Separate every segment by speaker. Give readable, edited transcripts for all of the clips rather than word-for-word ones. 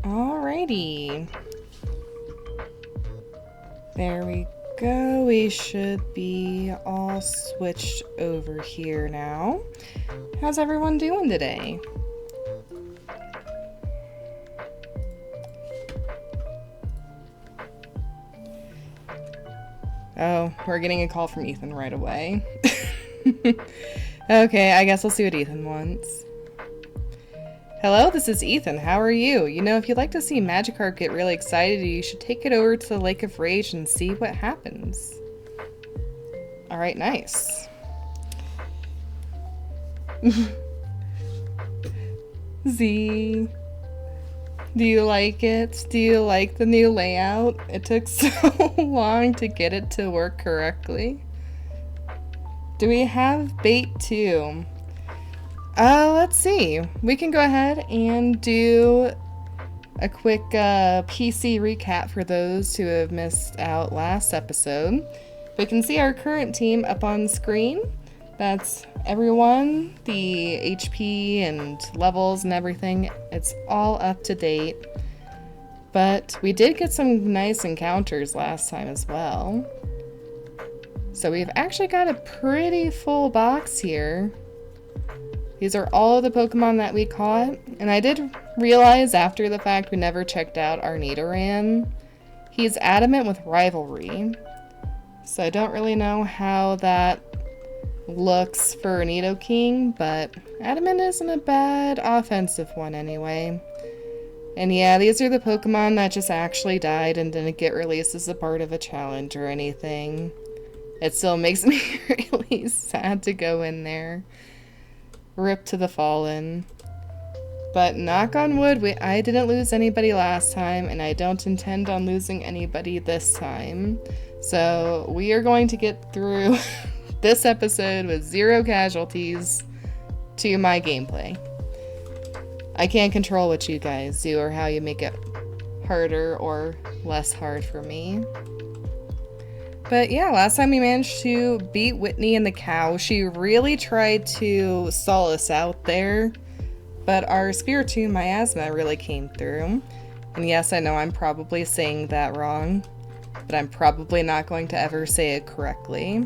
Speaker 1: Alrighty. There we go. We should be all switched over here now. How's everyone doing today? Oh, we're getting a call from Ethan right away. Okay, I guess we'll see what Ethan wants. Hello, this is Ethan. How are you? You know, if you'd like to see Magikarp get really excited, you should take it over to the Lake of Rage and see what happens. Alright, nice. Z. Do you like it? Do you like the new layout? It took so long to get it to work correctly. Do we have bait too? Let's see. We can go ahead and do a quick PC recap for those who have missed out last episode. We can see our current team up on screen. That's everyone, the HP and levels and everything. It's all up to date. But we did get some nice encounters last time as well. So we've actually got a pretty full box here. These are all of the Pokemon that we caught, and I did realize after the fact we never checked out our Nidoran. He's adamant with Rivalry, so I don't really know how that looks for Nidoking, but adamant isn't a bad offensive one anyway. And yeah, these are the Pokemon that just actually died and didn't get released as a part of a challenge or anything. It still makes me really sad to go in there. Rip to the fallen. But knock on wood, I didn't lose anybody last time, and I don't intend on losing anybody this time. So we are going to get through this episode with 0 casualties to my gameplay. I can't control what you guys do or how you make it harder or less hard for me. But yeah, last time we managed to beat Whitney and the cow. She really tried to stall us out there, but our Spiritomb Miasma really came through. And yes, I know I'm probably saying that wrong, but I'm probably not going to ever say it correctly.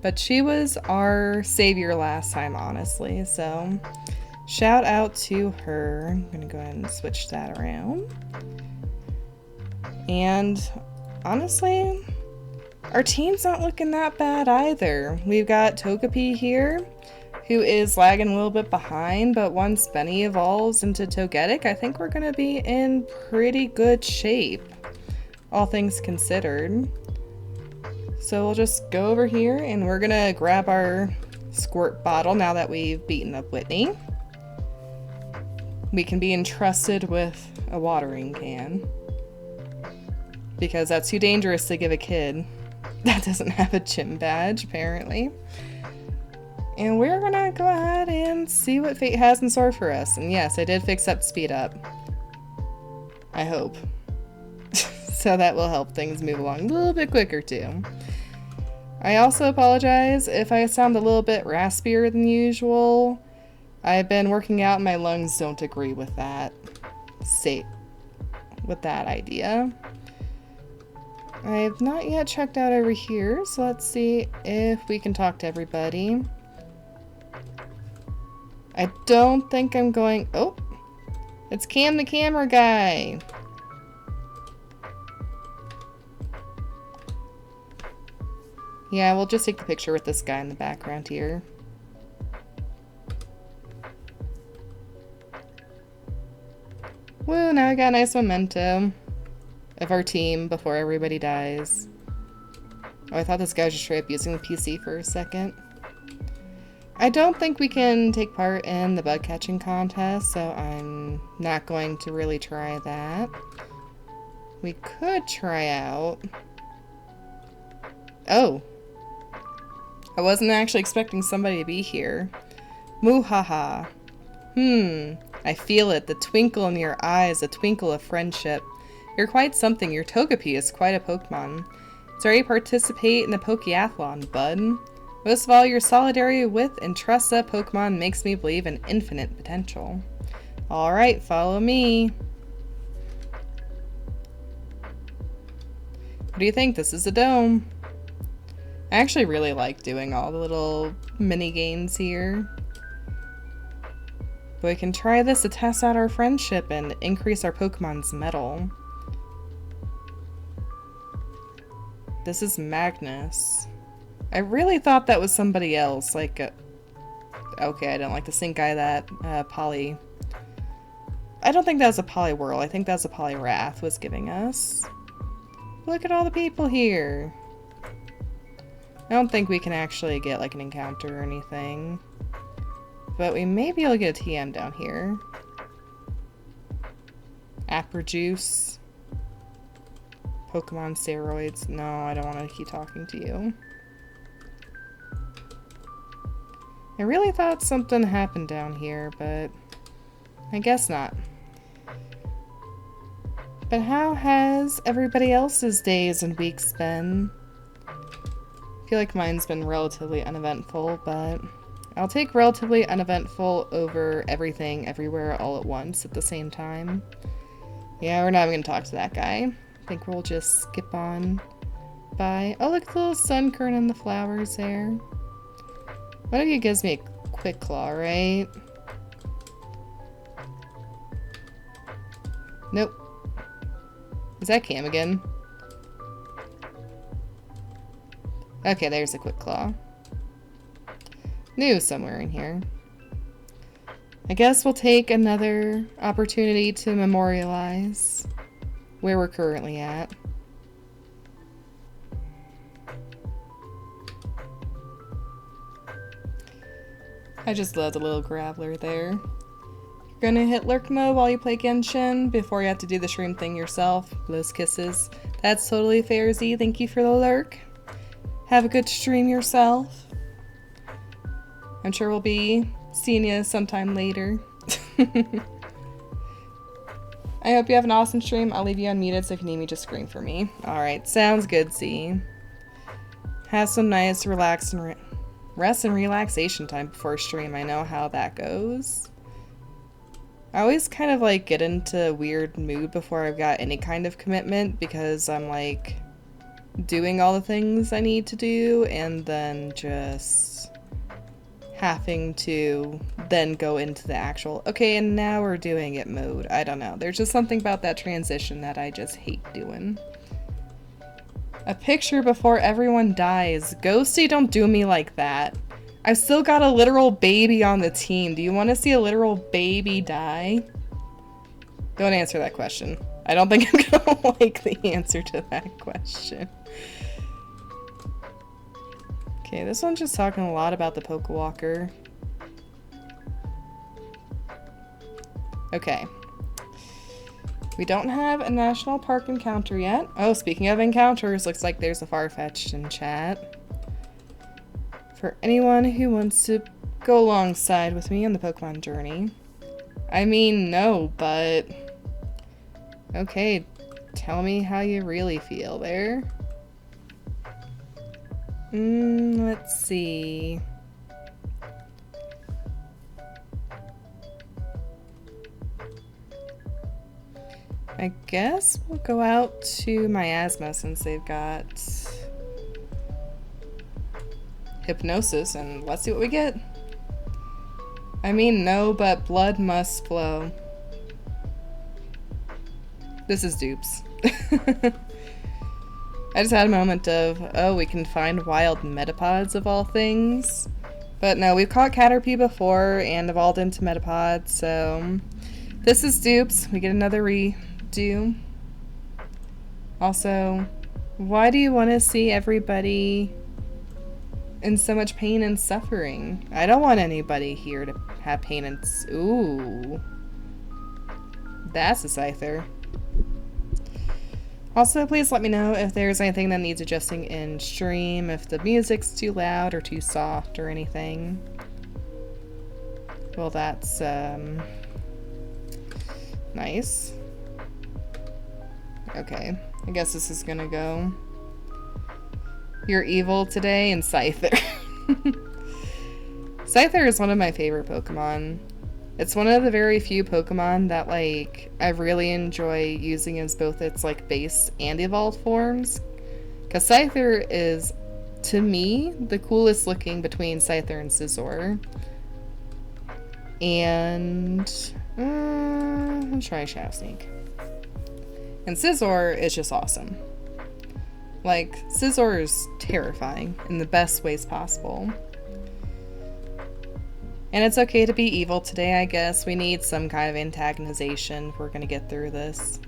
Speaker 1: But she was our savior last time, honestly, so shout out to her. I'm gonna go ahead and switch that around. And honestly, our team's not looking that bad either. We've got Togepi here, who is lagging a little bit behind, but once Benny evolves into Togetic, I think we're going to be in pretty good shape, all things considered. So we'll just go over here, and we're going to grab our squirt bottle now that we've beaten up Whitney. We can be entrusted with a watering can, because that's too dangerous to give a kid that doesn't have a gym badge, apparently. And we're gonna go ahead and see what fate has in store for us. And yes, I did fix up speed up. I hope. So that will help things move along a little bit quicker too. I also apologize if I sound a little bit raspier than usual. I've been working out and my lungs don't agree with that idea. I have not yet checked out over here, so let's see if we can talk to everybody. I don't think I'm going... Oh! It's Cam the camera guy! Yeah, we'll just take the picture with this guy in the background here. Woo, now I got a nice memento of our team before everybody dies. Oh, I thought this guy was just straight up using the PC for a second. I don't think we can take part in the bug catching contest, so I'm not going to really try that. We could try out... Oh. I wasn't actually expecting somebody to be here. Muhaha. I feel it. The twinkle in your eyes, a twinkle of friendship. You're quite something. Your Togepi is quite a Pokemon. So ready to participate in the Pokeathlon, bud. Most of all, your solidarity with and trust of Pokemon makes me believe in infinite potential. Alright, follow me. What do you think? This is a dome. I actually really like doing all the little mini games here. But we can try this to test out our friendship and increase our Pokemon's mettle. This is Magnus. I really thought that was somebody else, like, okay, I don't like the sync guy that, Poly... I don't think that was a Poliwhirl, I think that's a Poliwrath was giving us. Look at all the people here! I don't think we can actually get, like, an encounter or anything. But we may be able to get a TM down here. Juice. Pokemon steroids. No, I don't want to keep talking to you. I really thought something happened down here, but I guess not. But how has everybody else's days and weeks been? I feel like mine's been relatively uneventful, but I'll take relatively uneventful over everything, everywhere, all at once at the same time. Yeah, we're not even going to talk to that guy. I think we'll just skip on by. Oh, look at the little sun current in the flowers there. One of you gives me a quick claw, right? Nope. Is that Cam again? Okay, there's a quick claw. Knew somewhere in here. I guess we'll take another opportunity to memorialize where we're currently at. I just love the little graveler there. You're gonna hit lurk mode while you play Genshin before you have to do the shroom thing yourself. Those kisses. That's totally fair, Z. Thank you for the lurk. Have a good stream yourself. I'm sure we'll be seeing you sometime later. I hope you have an awesome stream. I'll leave you unmuted so if you need me, just scream for me. Alright, sounds good, Z. Have some nice rest and relaxation time before stream. I know how that goes. I always kind of like get into a weird mood before I've got any kind of commitment because I'm like doing all the things I need to do and then just having to then go into the actual, okay, and now we're doing it mode. I don't know. There's just something about that transition that I just hate doing. A picture before everyone dies. Ghosty, don't do me like that. I've still got a literal baby on the team. Do you want to see a literal baby die? Don't answer that question. I don't think I'm gonna like the answer to that question. Okay, this one's just talking a lot about the Pokewalker. Okay. We don't have a national park encounter yet. Oh, speaking of encounters, looks like there's a Farfetch'd in chat. For anyone who wants to go alongside with me on the Pokemon journey. I mean, no, but... Okay, tell me how you really feel there. Let's see. I guess we'll go out to Miasma since they've got Hypnosis, and let's see what we get. I mean, no, but blood must flow. This is dupes. I just had a moment of, oh, we can find wild metapods of all things. But no, we've caught Caterpie before and evolved into metapods, so This is dupes. We get another redo. Also, why do you want to see everybody in so much pain and suffering? I don't want anybody here to have pain and... Ooh. That's a Scyther. Also, please let me know if there's anything that needs adjusting in stream, if the music's too loud or too soft or anything. Well, that's, nice. Okay, I guess this is gonna go. You're evil today and Scyther. Scyther is one of my favorite Pokemon. It's one of the very few Pokemon that, like, I really enjoy using as both its, like, base and evolved forms. Because Scyther is, to me, the coolest looking between Scyther and Scizor. And... I'll try Shadow Sneak. And Scizor is just awesome. Like, Scizor is terrifying in the best ways possible. And it's okay to be evil today, I guess. We need some kind of antagonization if we're gonna get through this.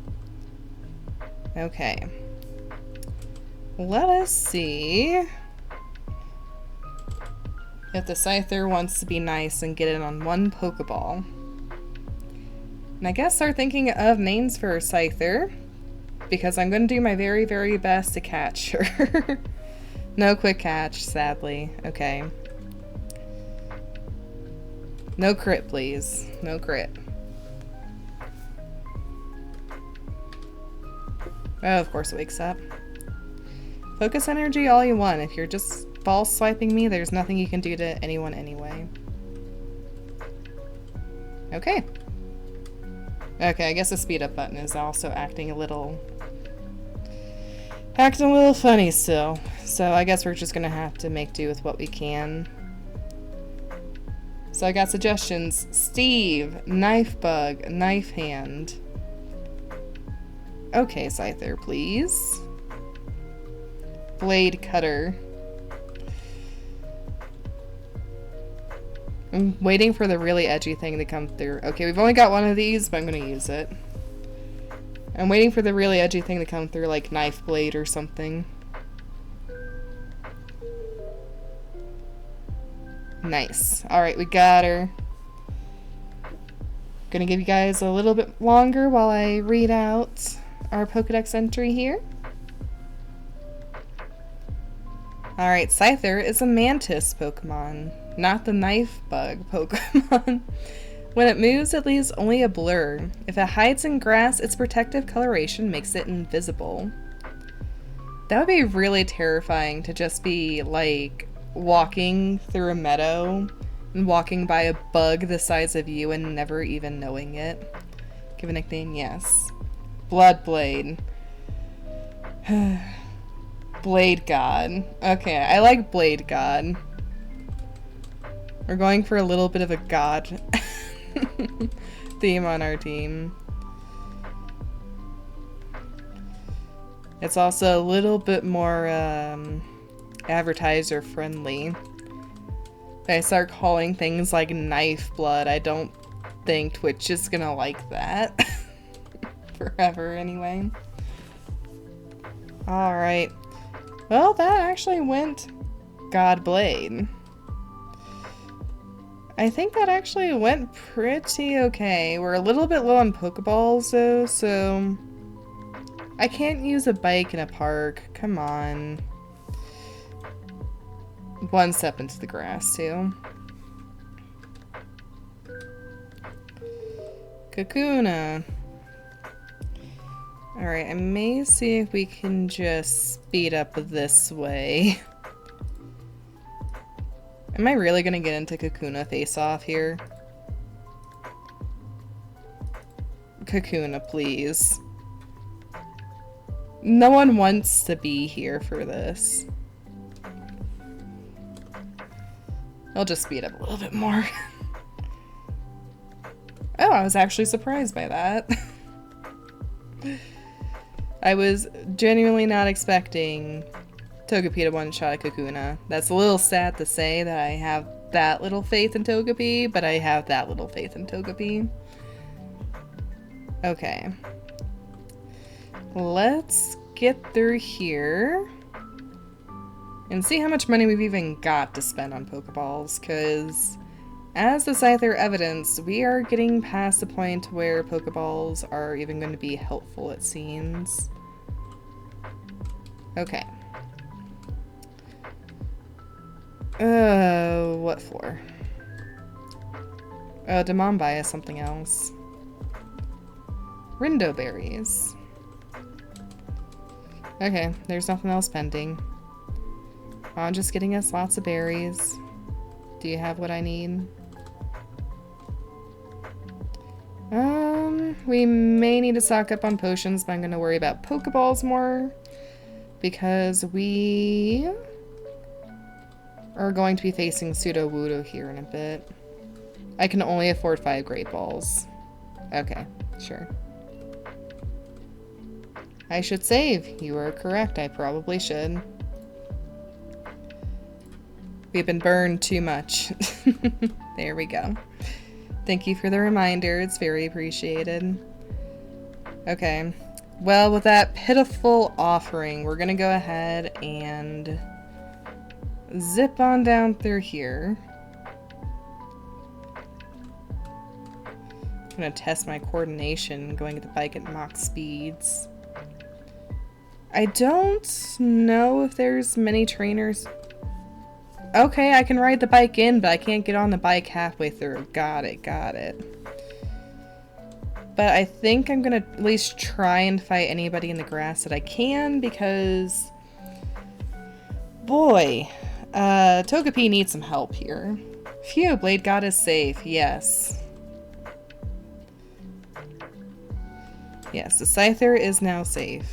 Speaker 1: Okay. Let us see if the Scyther wants to be nice and get it on one Pokeball. And I guess start thinking of names for Scyther, because I'm gonna do my very, very best to catch her. No quick catch, sadly. Okay. No crit, please. No crit. Oh, of course it wakes up. Focus energy all you want. If you're just ball swiping me, there's nothing you can do to anyone anyway. Okay. Okay, I guess the speed up button is also acting a little funny still. So I guess we're just gonna have to make do with what we can. So I got suggestions. Steve, Knife Bug, Knife Hand. Okay, Scyther, please. Blade Cutter. I'm waiting for the really edgy thing to come through. Okay, we've only got one of these, but I'm gonna use it. I'm waiting for the really edgy thing to come through, like Knife Blade or something. Nice. Alright, we got her. Gonna give you guys a little bit longer while I read out our Pokedex entry here. Alright, Scyther is a Mantis Pokemon, not the Knife Bug Pokemon. When it moves, it leaves only a blur. If it hides in grass, its protective coloration makes it invisible. That would be really terrifying to just be, like, walking through a meadow and walking by a bug the size of you and never even knowing it. Give a nickname? Yes. Bloodblade. Blade God. Okay, I like Blade God. We're going for a little bit of a god theme on our team. It's also a little bit more advertiser friendly. If I start calling things like knife blood, I don't think Twitch is gonna like that. Forever anyway. Alright. Well, that actually went God Blade. I think that actually went pretty okay. We're a little bit low on Pokeballs though, so I can't use a bike in a park. Come on. One step into the grass too. Kakuna. Alright, I may see if we can just speed up this way. Am I really gonna get into Kakuna face-off here? Kakuna, please. No one wants to be here for this. I'll just speed up a little bit more. Oh, I was actually surprised by that. I was genuinely not expecting Togepi to one-shot a Kakuna. That's a little sad to say that I have that little faith in Togepi, but I have that little faith in Togepi. Okay. Let's get through here and see how much money we've even got to spend on Pokeballs, because as the Scyther evidenced, we are getting past the point where Pokeballs are even going to be helpful, it seems. Okay. What for? Oh, Demon Bias, something else. Rindo berries. Okay, there's nothing else pending. I'm just getting us lots of berries. Do you have what I need? We may need to stock up on potions, but I'm gonna worry about Pokeballs more, because we are going to be facing Sudowoodo here in a bit. I can only afford 5 Great Balls. Okay, sure. I should save. You are correct. I probably should. We've been burned too much. There we go. Thank you for the reminder. It's very appreciated. Okay. Well, with that pitiful offering, we're gonna go ahead and zip on down through here. I'm gonna test my coordination going at the bike at Mach speeds. I don't know if there's many trainers. Okay, I can ride the bike in, but I can't get on the bike halfway through. Got it, got it. But I think I'm gonna at least try and fight anybody in the grass that I can, because boy, Togepi needs some help here. Phew, Blade God is safe, yes. Yes, the Scyther is now safe.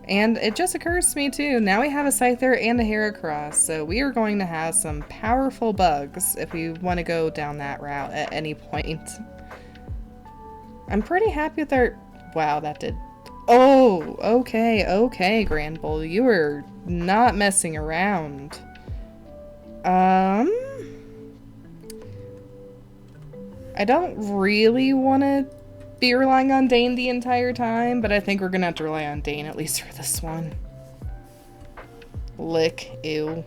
Speaker 1: And it just occurs to me too, now we have a Scyther and a Heracross, so we are going to have some powerful bugs if we want to go down that route at any point. I'm pretty happy with our... Wow, that did... Oh, okay, okay, Granbull, you were not messing around. I don't really want to be relying on Dane the entire time, but I think we're gonna have to rely on Dane at least for this one. Lick, ew.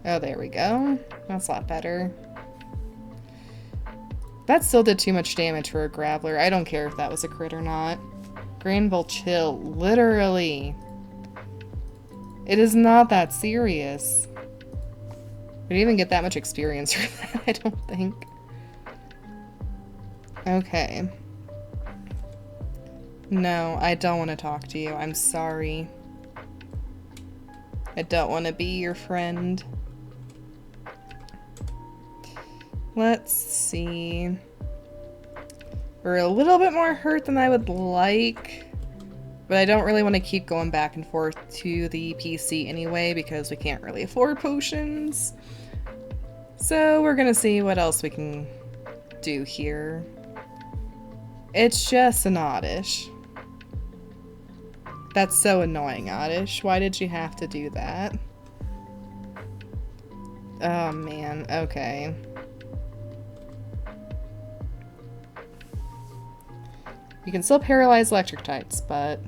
Speaker 1: Oh, there we go. That's a lot better. That still did too much damage for a Graveler. I don't care if that was a crit or not. Granbull, chill. Literally. It is not that serious. We didn't even get that much experience for that, I don't think. Okay. No, I don't want to talk to you. I'm sorry. I don't want to be your friend. Let's see. We're a little bit more hurt than I would like, but I don't really want to keep going back and forth to the PC anyway, because we can't really afford potions. So we're gonna see what else we can do here. It's just an Oddish. That's so annoying, Oddish. Why did you have to do that? Oh man, okay. You can still paralyze electric types, but...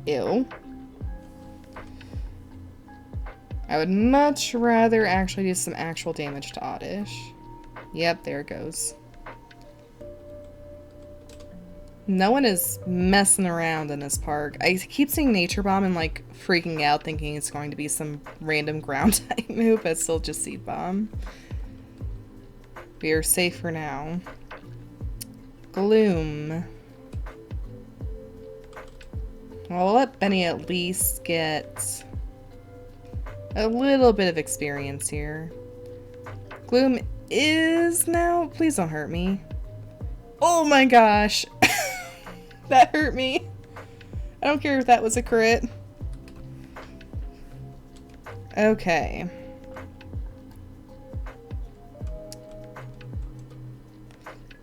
Speaker 1: Ew. I would much rather actually do some actual damage to Oddish. Yep, there it goes. No one is messing around in this park. I keep seeing Nature Bomb and like freaking out thinking it's going to be some random ground type move, but it's still just Seed Bomb. We are safe for now. Gloom. Well, I'll let Benny at least get a little bit of experience here. Gloom is now... Please don't hurt me. Oh my gosh. That hurt me. I don't care if that was a crit. Okay.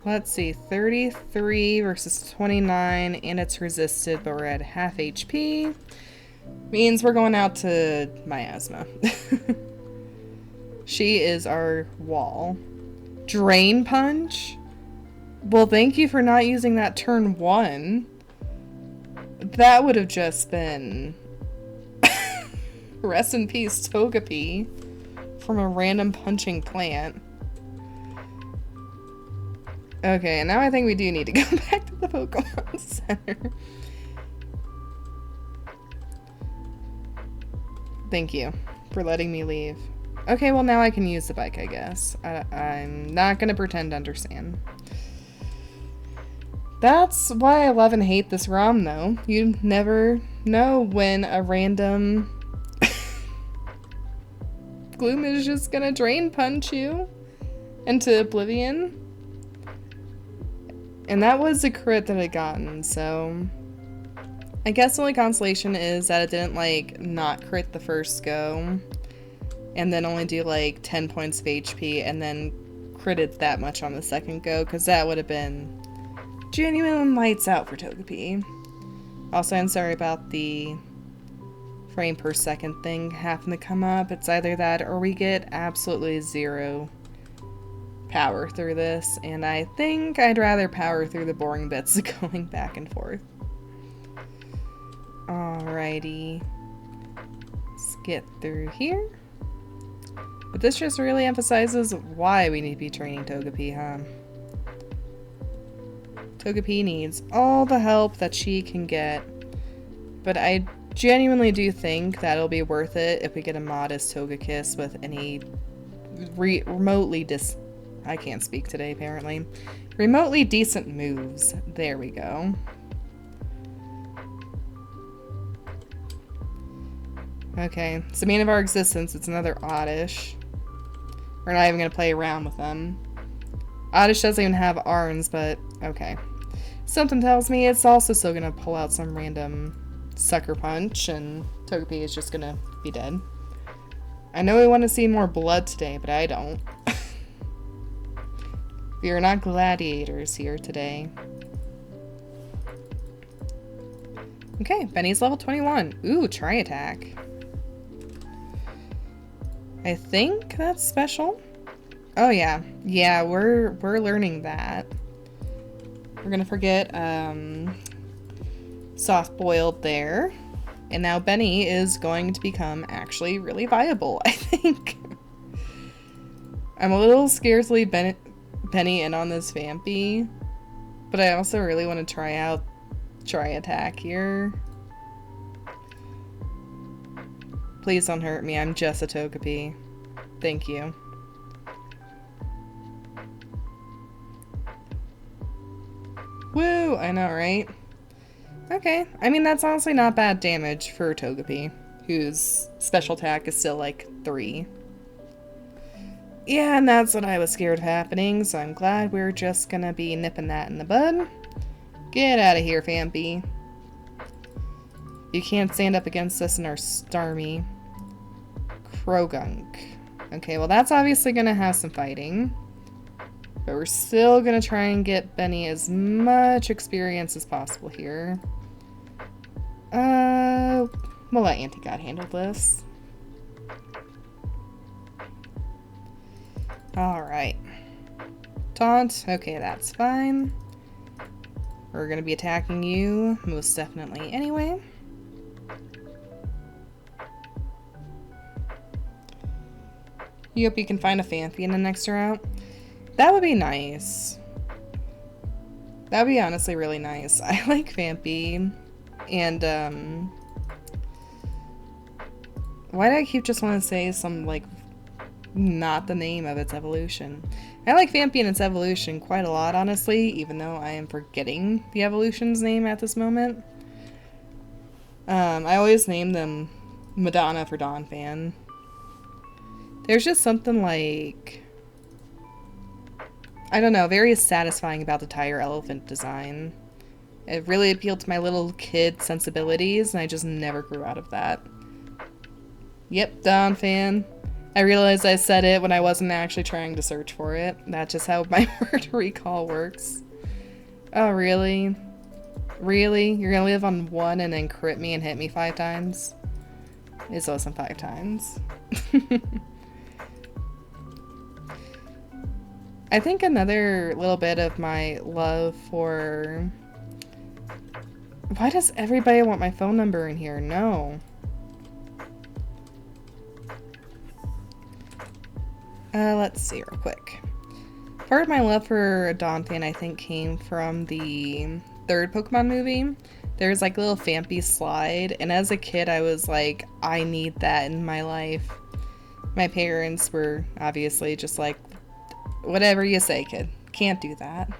Speaker 1: Let's see, 33 versus 29, and it's resisted, but we're at half HP. Means we're going out to miasma. She is our wall. Drain Punch? Well, thank you for not using that turn 1. That would have just been... Rest in peace, Togepi. From a random punching plant. Okay, now I think we do need to go back to the Pokemon Center. Thank you for letting me leave. Okay, well now I can use the bike, I guess. I'm not gonna pretend to understand. That's why I love and hate this ROM, though. You never know when a random Gloom is just gonna Drain Punch you into oblivion. And that was a crit that I gotten, so... I guess the only consolation is that it didn't, like, not crit the first go. And then only do, like, 10 points of HP, and then critted that much on the second go, because that would have been genuine lights out for Togepi. Also, I'm sorry about the frame per second thing having to come up. It's either that or we get absolutely 0 power through this, and I think I'd rather power through the boring bits of going back and forth. Alrighty. Let's get through here. But this just really emphasizes why we need to be training Togepi, huh? Togepi needs all the help that she can get. But I genuinely do think that it'll be worth it if we get a modest Togekiss with any remotely I can't speak today, apparently. Remotely decent moves. There we go. Okay, it's the mean of our existence. It's another Oddish. We're not even going to play around with them. Oddish doesn't even have arms, but okay. Something tells me it's also still going to pull out some random Sucker Punch, and Togepi is just going to be dead. I know we want to see more blood today, but I don't. We are not gladiators here today. Okay, Benny's level 21. Ooh, Tri Attack. I think that's special. Oh yeah. Yeah, we're learning that. We're gonna forget soft boiled there. And now Benny is going to become actually really viable, I think. I'm a little scared to leave Benny in on this Vampy, but I also really want to try out Tri Attack here. Please don't hurt me, I'm just a Togepi. Thank you. Woo! I know, right? Okay, I mean that's honestly not bad damage for Togepi, whose special attack is still like 3. Yeah, and that's what I was scared of happening, so I'm glad we're just gonna be nipping that in the bud. Get out of here, Vampy. You can't stand up against us in our Starmie. Krogunk. Okay, well that's obviously gonna have some fighting. But we're still gonna try and get Benny as much experience as possible here. We'll let Anti-God handle this. Alright. Taunt. Okay, that's fine. We're gonna be attacking you, most definitely anyway. You hope you can find a Phanpy in the next route. That would be nice. That would be honestly really nice. I like Phanpy. And, why do I keep just want to say some, like, not the name of its evolution? I like Phanpy and its evolution quite a lot, honestly, even though I am forgetting the evolution's name at this moment. I always name them Madonna for Dawn Fan. There's just something like, I don't know, very satisfying about the tire elephant design. It really appealed to my little kid sensibilities, and I just never grew out of that. Yep, Dawn Fan. I realized I said it when I wasn't actually trying to search for it. That's just how my word recall works. Oh, really? Really? You're gonna live on 1 and then crit me and hit me 5 times? It's less than 5 times. I think another little bit of my love for... Why does everybody want my phone number in here? No. Let's see real quick. Part of my love for Donphan, I think, came from the third Pokemon movie. There's like a little Phanpy slide, and as a kid I was like, I need that in my life. My parents were obviously just like, whatever you say, kid. Can't do that.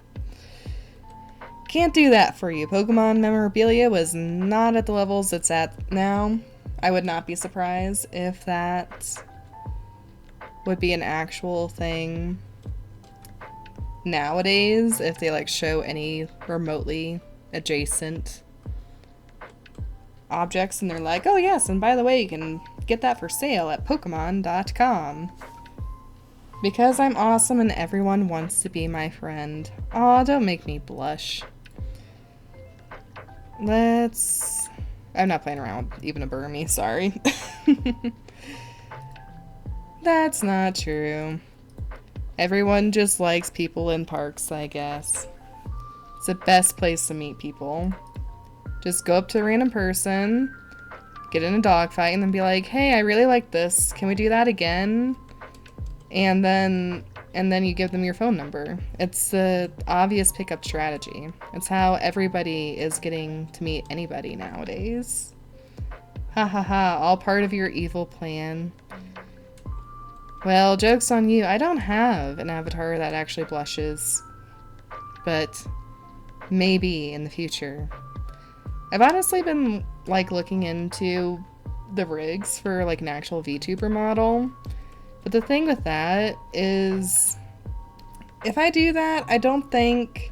Speaker 1: Can't do that for you. Pokemon memorabilia was not at the levels it's at now. I would not be surprised if that would be an actual thing nowadays, if they like show any remotely adjacent objects and they're like, oh yes, and by the way, you can get that for sale at Pokemon.com. Because I'm awesome and everyone wants to be my friend. Aw, don't make me blush. I'm not playing around with even a Burmy, sorry. That's not true. Everyone just likes people in parks, I guess. It's the best place to meet people. Just go up to a random person, get in a dogfight, and then be like, hey, I really like this. Can we do that again? And then you give them your phone number. It's the obvious pickup strategy. It's how everybody is getting to meet anybody nowadays. Ha ha ha, all part of your evil plan. Well, joke's on you. I don't have an avatar that actually blushes. But maybe in the future. I've honestly been like looking into the rigs for like an actual VTuber model. But the thing with that is, if I do that, I don't think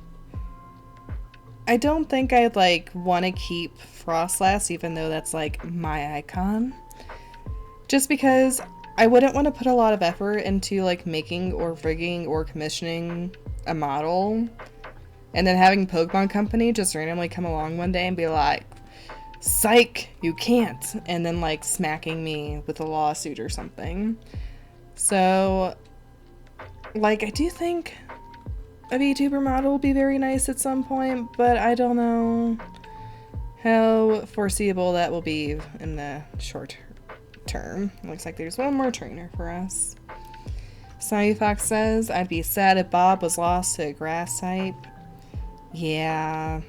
Speaker 1: I'd like want to keep Frostlass, even though that's like my icon. Just because I wouldn't want to put a lot of effort into like making or rigging or commissioning a model and then having Pokemon Company just randomly come along one day and be like, psych, you can't, and then like smacking me with a lawsuit or something. So like, I do think a VTuber model will be very nice at some point, but I don't know how foreseeable that will be in the short term. Looks like there's one more trainer for us. Snivy Fox says, I'd be sad if Bob was lost to a grass type. Yeah.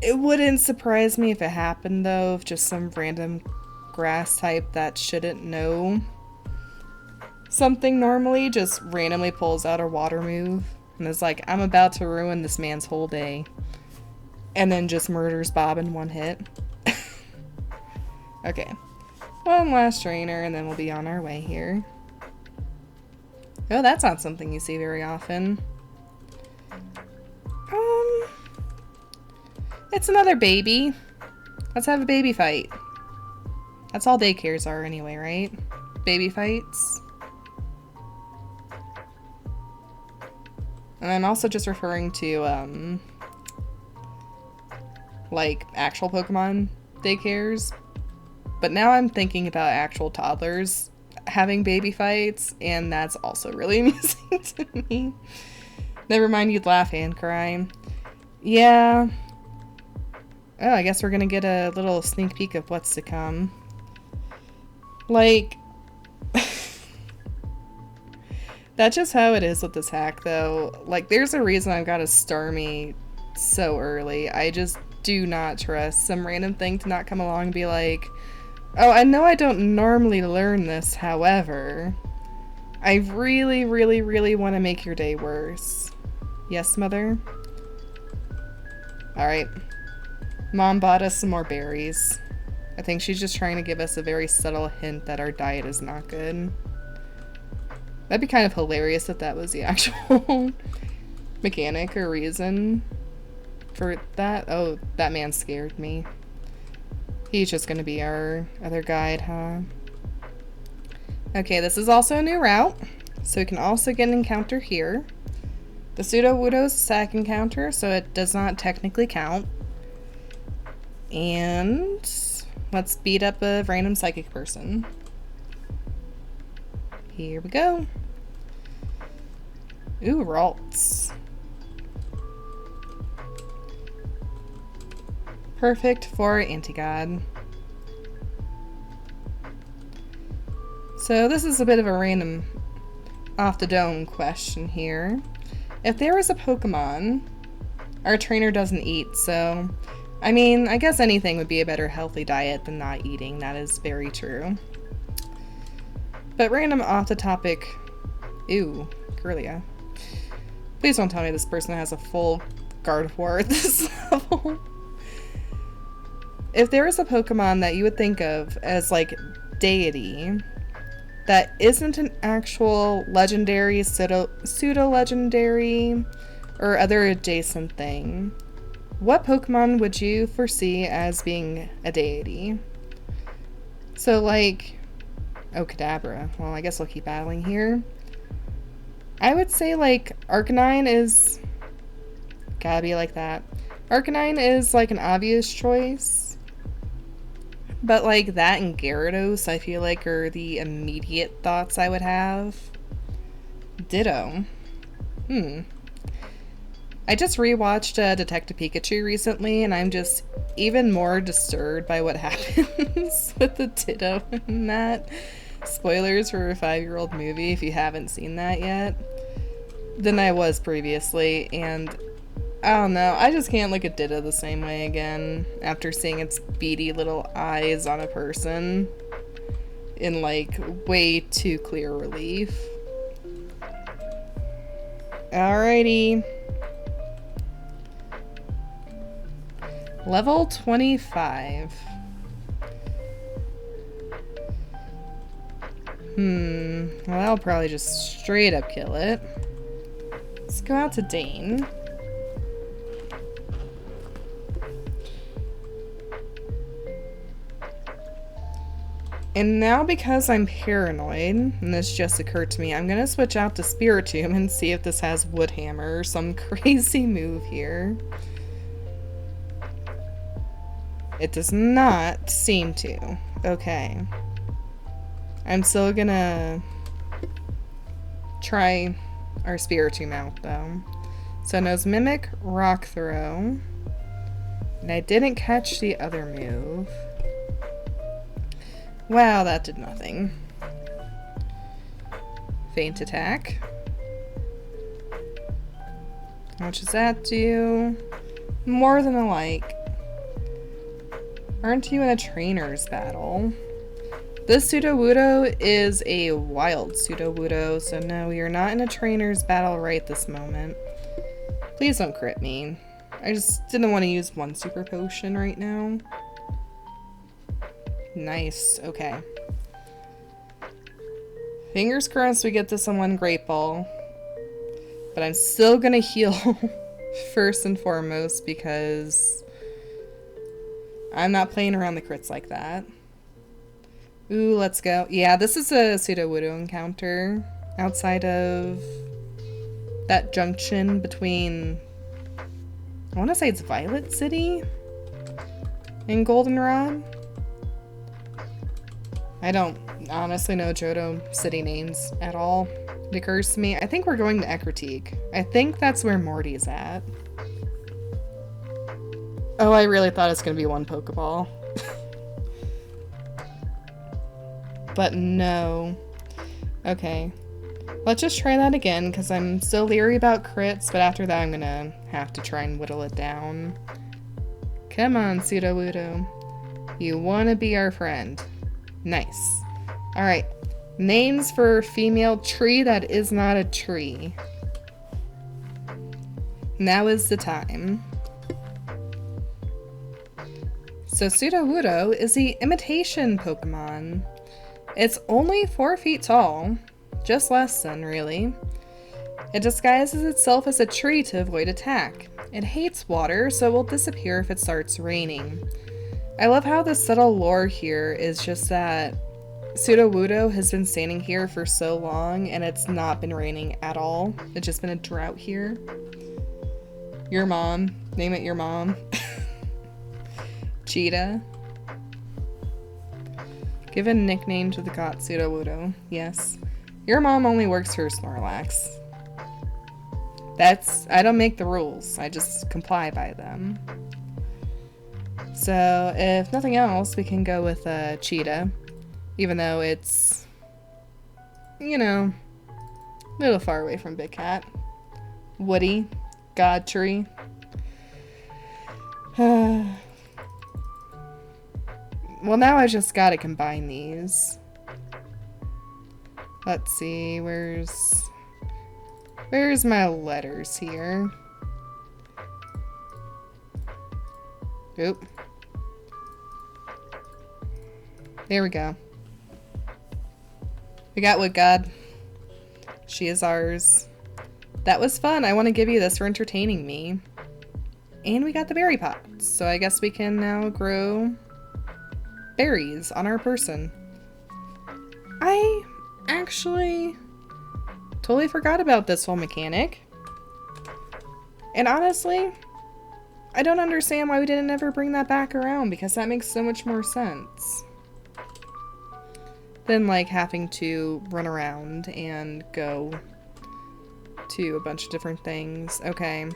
Speaker 1: It wouldn't surprise me if it happened though, if just some random grass type that shouldn't know something normally just randomly pulls out a water move and is like, I'm about to ruin this man's whole day. And then just murders Bob in one hit. Okay. One last trainer and then we'll be on our way here. Oh, that's not something you see very often. It's another baby. Let's have a baby fight. That's all daycares are anyway, right? Baby fights. And I'm also just referring to, like, actual Pokemon daycares. But now I'm thinking about actual toddlers having baby fights, and that's also really amusing to me. Never mind, you'd laugh and cry. Yeah. Oh, I guess we're gonna get a little sneak peek of what's to come. Like, that's just how it is with this hack, though. Like, there's a reason I've got a Starmie so early. I just do not trust some random thing to not come along and be like, oh, I know I don't normally learn this, however, I really, really, really want to make your day worse. Yes, mother? Alright. Mom bought us some more berries. I think she's just trying to give us a very subtle hint that our diet is not good. That'd be kind of hilarious if that was the actual mechanic or reason for that. Oh, that man scared me. He's just gonna be our other guide, huh? Okay, this is also a new route, so we can also get an encounter here. The Sudowoodo is a static encounter, so it does not technically count. And let's beat up a random psychic person. Here we go. Ooh, Ralts. Perfect for Antigod. So this is a bit of a random off-the-dome question here. If there was a Pokemon our trainer doesn't eat, so I mean, I guess anything would be a better healthy diet than not eating. That is very true. But random off the topic. Ew, Kirlia. Please don't tell me this person has a full Gardevoir at this level. If there was a Pokemon that you would think of as like deity that isn't an actual legendary, pseudo-legendary, or other adjacent thing, what Pokemon would you foresee as being a deity? So like, oh, Kadabra. Well, I guess I'll keep battling here. I would say like Arcanine is gotta be like that. Arcanine is like an obvious choice. But like that and Gyarados, I feel like are the immediate thoughts I would have. Ditto. I just rewatched Detective Pikachu recently, and I'm just even more disturbed by what happens with the Ditto in that. Spoilers for a 5-year-old movie if you haven't seen that yet. Than I was previously, and I don't know, I just can't look at Ditto the same way again after seeing its beady little eyes on a person in like way too clear relief. Alrighty. Level 25. Well, that'll probably just straight up kill it. Let's go out to Dane. And now because I'm paranoid, and this just occurred to me, I'm gonna switch out to Spiritomb and see if this has Woodhammer or some crazy move here. It does not seem to. Okay. I'm still gonna try our Spiritomb out though. So it knows Mimic, Rock Throw. And I didn't catch the other move. Wow, that did nothing. Feint Attack. How much does that do? More than a like. Aren't you in a trainer's battle? This Sudowoodo is a wild Sudowoodo, so no, you're not in a trainer's battle right this moment. Please don't crit me. I just didn't want to use one super potion right now. Nice, okay. Fingers crossed we get this on one Great Ball. But I'm still gonna heal first and foremost because I'm not playing around the crits like that. Ooh, let's go. Yeah, this is a Sudowoodo encounter outside of that junction between, I want to say it's Violet City and Goldenrod. I don't honestly know Johto city names at all. It occurs to me. I think we're going to Ecruteak. I think that's where Morty's at. Oh, I really thought it's going to be one Pokeball. But no. Okay. Let's just try that again, because I'm still leery about crits, but after that I'm going to have to try and whittle it down. Come on, Sudowoodo. You want to be our friend. Nice. Alright. Names for female tree that is not a tree. Now is the time. So Sudowoodo is the imitation Pokemon. It's only 4 feet tall. Just less than, really. It disguises itself as a tree to avoid attack. It hates water, so it will disappear if it starts raining. I love how the subtle lore here is just that Sudowoodo has been standing here for so long and it's not been raining at all. It's just been a drought here. Your mom. Name it your mom. Cheetah. Give a nickname to the got Sudowoodo. Yes. Your mom only works for Snorlax. I don't make the rules. I just comply by them. So, if nothing else, we can go with cheetah. Even though it's, you know, a little far away from Big Cat. Woody. Godtree. Well, now I just gotta combine these. Let's see, where's my letters here? Oop. There we go. We got Wood God. She is ours. That was fun. I want to give you this for entertaining me. And we got the berry pots. So I guess we can now grow berries on our person. I actually totally forgot about this whole mechanic. And honestly, I don't understand why we didn't ever bring that back around, because that makes so much more sense than like having to run around and go to a bunch of different things. Okay.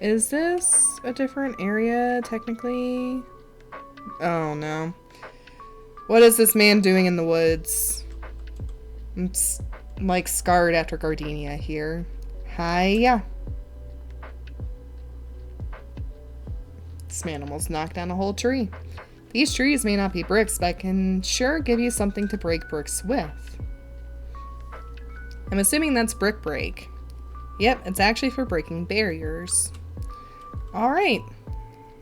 Speaker 1: Is this a different area technically? Oh no. What is this man doing in the woods? I'm like scarred after gardenia here. Hiya. This man almost knocked down a whole tree. These trees may not be bricks, but can sure give you something to break bricks with. I'm assuming that's brick break. Yep, it's actually for breaking barriers. Alright.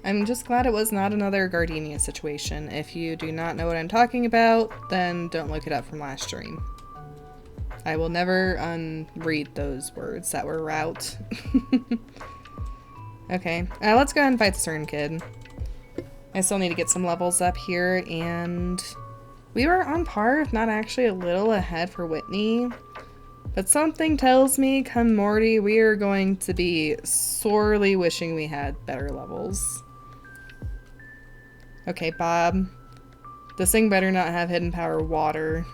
Speaker 1: I'm just glad it was not another gardenia situation. If you do not know what I'm talking about, then don't look it up from last stream. I will never unread those words that were route. Okay, let's go ahead and fight the certain kid. I still need to get some levels up here, and we were on par, if not actually a little ahead for Whitney. But something tells me, come Morty, we are going to be sorely wishing we had better levels. Okay, Bob. This thing better not have hidden power water,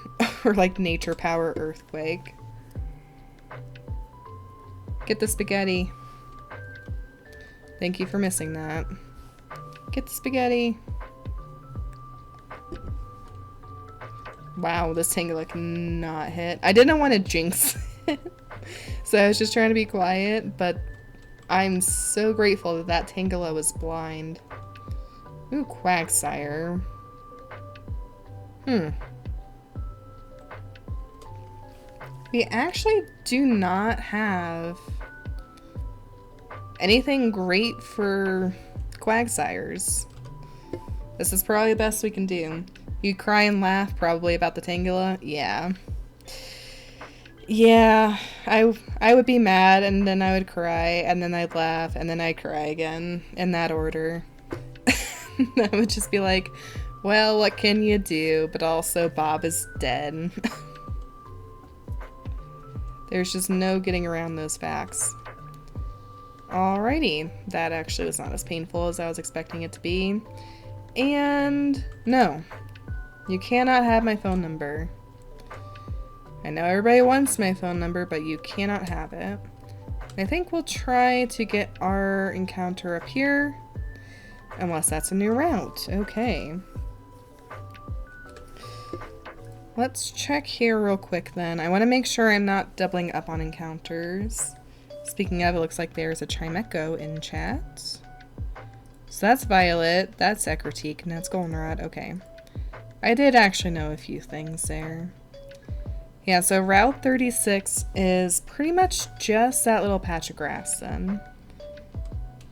Speaker 1: or like nature power earthquake. Get the spaghetti. Thank you for missing that. Get the spaghetti. Wow, this Tangela cannot hit. I didn't want to jinx it. So I was just trying to be quiet, but I'm so grateful that that Tangela was blind. Ooh, Quagsire. We actually do not have anything great for Quagsires. This is probably the best we can do. You cry and laugh probably about the Tangela? Yeah. Yeah, I would be mad, and then I would cry, and then I'd laugh, and then I'd cry again, in that order. I would just be like, well, what can you do? But also, Bob is dead. There's just no getting around those facts. Alrighty, that actually was not as painful as I was expecting it to be. And no, you cannot have my phone number. I know everybody wants my phone number, but you cannot have it. I think we'll try to get our encounter up here, unless that's a new route. Okay. Let's check here real quick then. I want to make sure I'm not doubling up on encounters. Speaking of, it looks like there's a Chimecho in chat. So that's Violet, that's Ecruteak, and that's Goldenrod. Okay. I did actually know a few things there. Yeah, so Route 36 is pretty much just that little patch of grass then.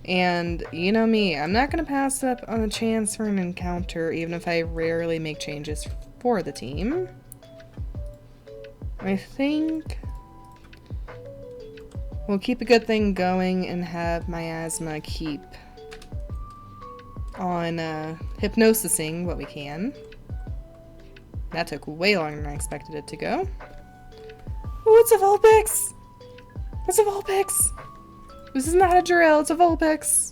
Speaker 1: And you know me, I'm not going to pass up on a chance for an encounter, even if I rarely make changes for the team. I think we'll keep a good thing going and have Miasma keep on hypnosising what we can. That took way longer than I expected it to go. Oh, it's a Vulpix! It's a Vulpix! This is not a drill, it's a Vulpix!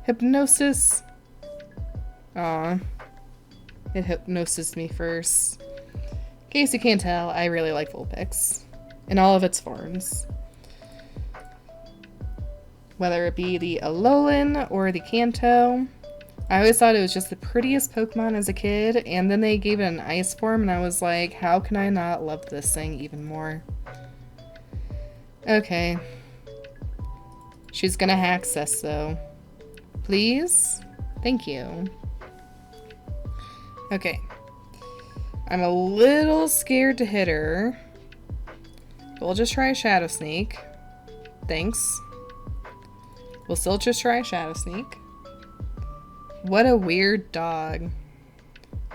Speaker 1: Hypnosis. Aw. It hypnosised me first. In case you can't tell, I really like Vulpix. in all of its forms. Whether it be the Alolan or the Kanto. I always thought it was just the prettiest Pokemon as a kid, and then they gave it an ice form, and I was like, how can I not love this thing even more? Okay. She's gonna hack us, though. Please? Thank you. Okay. I'm a little scared to hit her. We'll just try a Shadow Sneak. Thanks. We'll still just try a Shadow Sneak. What a weird dog.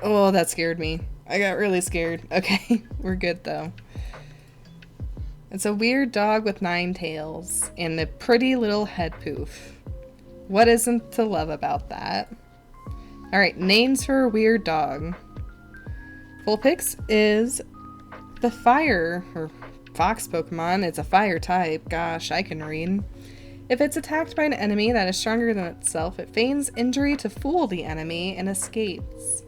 Speaker 1: Oh, that scared me. I got really scared. Okay, we're good though. It's a weird dog with 9 tails and a pretty little head poof. What isn't to love about that? Alright, names for a weird dog. Vulpix is the fire, or fox Pokemon. It's a fire type. Gosh, I can read. If it's attacked by an enemy that is stronger than itself, it feigns injury to fool the enemy and escapes.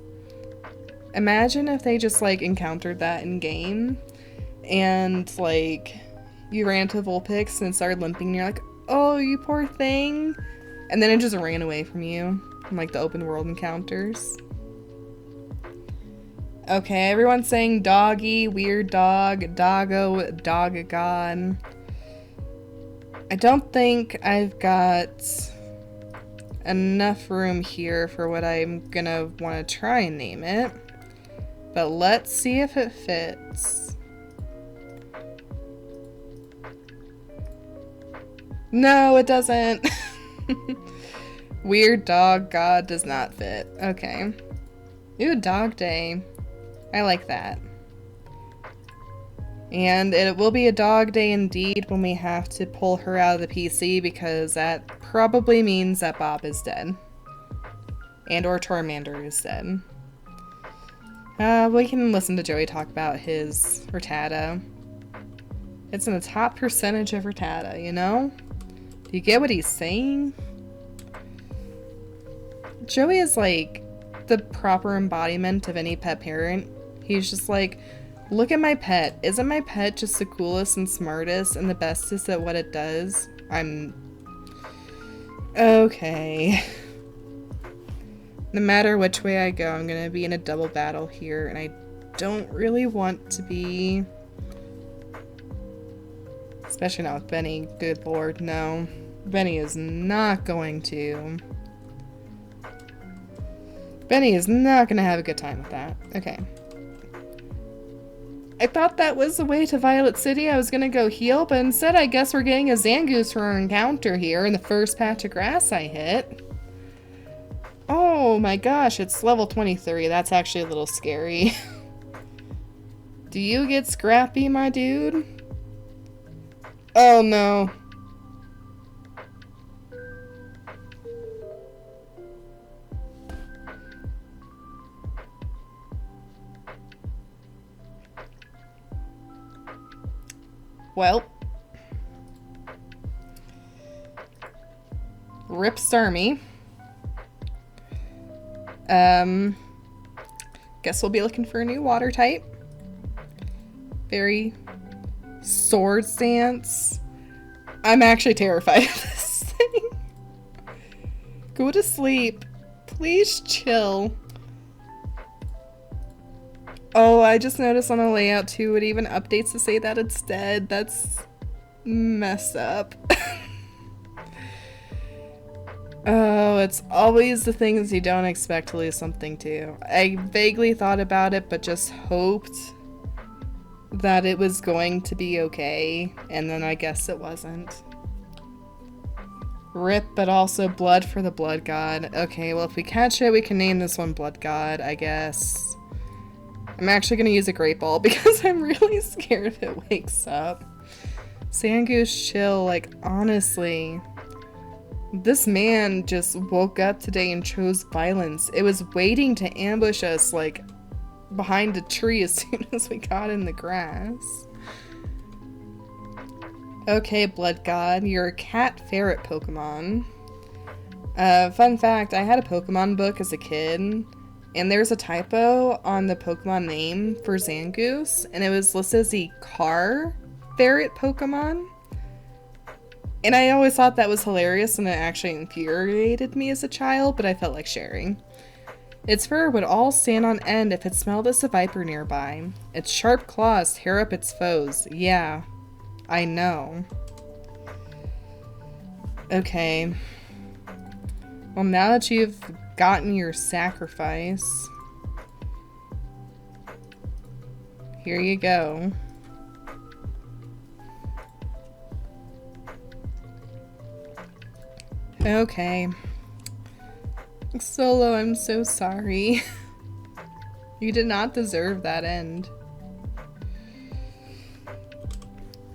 Speaker 1: Imagine if they just, like, encountered that in game, and, like, you ran to Vulpix and started limping, and you're like, oh, you poor thing, and then it just ran away from you in, like, the open world encounters. Okay, everyone's saying doggy, weird dog, doggo, dogagon. I don't think I've got enough room here for what I'm gonna want to try and name it. But let's see if it fits. No, it doesn't. Weird dog god does not fit. Okay. Ooh, dog day. I like that. And it will be a dog day indeed when we have to pull her out of the PC, because that probably means that Bob is dead. And or Charmander is dead. We can listen to Joey talk about his Rattata. It's in the top percentage of Rattata, you know? Do you get what he's saying? Joey is like the proper embodiment of any pet parent. He's just like, look at my pet. Isn't my pet just the coolest and smartest and the bestest at what it does? Okay. No matter which way I go, I'm gonna be in a double battle here, and I don't really want to be. Especially not with Benny. Good lord, no. Benny is not going to. Benny is not gonna have a good time with that. Okay. I thought that was the way to Violet City. I was gonna go heal, but instead I guess we're getting a Zangoose for our encounter here in the first patch of grass I hit. Oh my gosh, it's level 23. That's actually a little scary. Do you get scrappy, my dude? Oh no. Well. Rip Starmie. Guess we'll be looking for a new water type. Very sword stance. I'm actually terrified of this thing. Go to sleep. Please chill. Oh, I just noticed on the layout too, it even updates to say that it's dead. That's messed up. Oh, it's always the things you don't expect to lose something to. I vaguely thought about it, but just hoped that it was going to be okay, and then I guess it wasn't. Rip, but also blood for the blood god. Okay, well if we catch it, we can name this one Blood God, I guess. I'm actually going to use a Great Ball because I'm really scared if it wakes up. Zangoose, chill, like honestly. This man just woke up today and chose violence. It was waiting to ambush us, like, behind a tree as soon as we got in the grass. Okay, Blood God, you're a cat ferret Pokemon. Fun fact, I had a Pokemon book as a kid, and there's a typo on the Pokemon name for Zangoose, and it was listed as the car ferret Pokemon. And I always thought that was hilarious and it actually infuriated me as a child, but I felt like sharing. Its fur would all stand on end if it smelled us a viper nearby. Its sharp claws tear up its foes. Yeah, I know. Okay. Well, now that you've gotten your sacrifice, here you go. Okay. Solo, I'm so sorry. You did not deserve that end.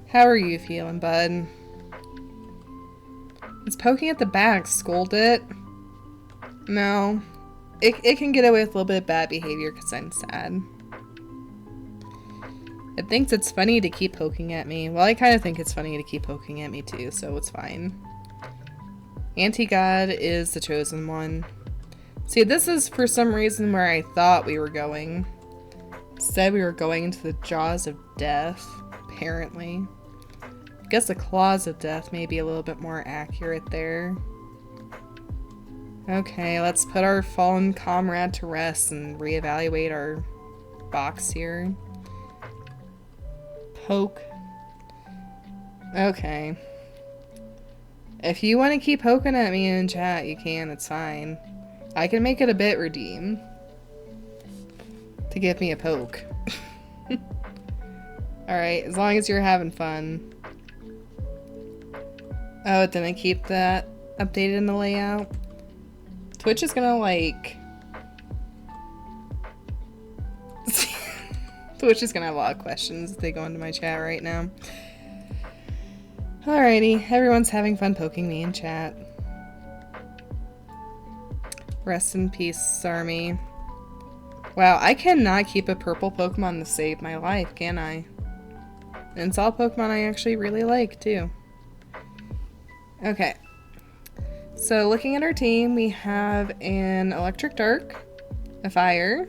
Speaker 1: How are you feeling, bud? It's poking at the back. Scold it? No. It can get away with a little bit of bad behavior because I'm sad. It thinks it's funny to keep poking at me. Well, I kind of think it's funny to keep poking at me too, so it's fine. Anti-God is the chosen one. See, this is for some reason where I thought we were going. Instead, we were going into the jaws of death, apparently. I guess the claws of death may be a little bit more accurate there. Okay, let's put our fallen comrade to rest and reevaluate our box here. Poke. Okay. If you want to keep poking at me in chat, you can, it's fine. I can make it a bit redeem to give me a poke. Alright, as long as you're having fun. Oh, it didn't keep that updated in the layout. Twitch is gonna like... Twitch is gonna have a lot of questions if they go into my chat right now. Alrighty, everyone's having fun poking me in chat. Rest in peace, Army. Wow, I cannot keep a purple Pokemon to save my life, can I? And it's all Pokemon I actually really like, too. Okay. So, looking at our team, we have an Electric Dark, a Fire,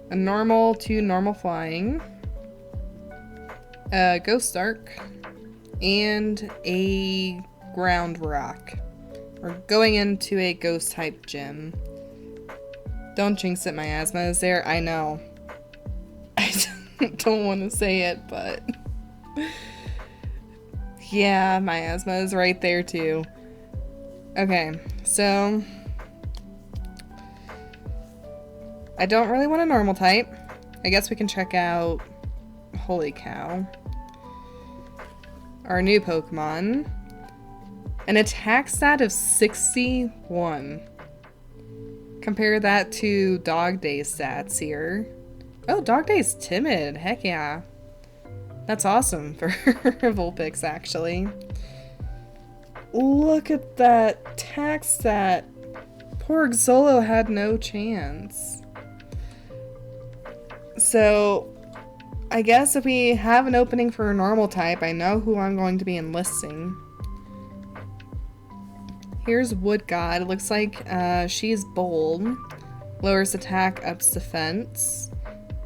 Speaker 1: a Normal to Normal Flying, a Ghost Dark, and a Ground Rock. We're going into a Ghost type gym. Don't jinx it, my asthma is there. I know. I don't want to say it, but... yeah, my asthma is right there too. Okay, so... I don't really want a normal type. I guess we can check out... Holy cow. Our new Pokemon. An attack stat of 61. Compare that to Dog Day's stats here. Oh, Dog Day's timid. Heck yeah. That's awesome for Vulpix, actually. Look at that attack stat. Poor Xolo had no chance. So... I guess if we have an opening for a normal type, I know who I'm going to be enlisting. Here's Wood God. It looks like she's bold. Lowers attack, ups defense.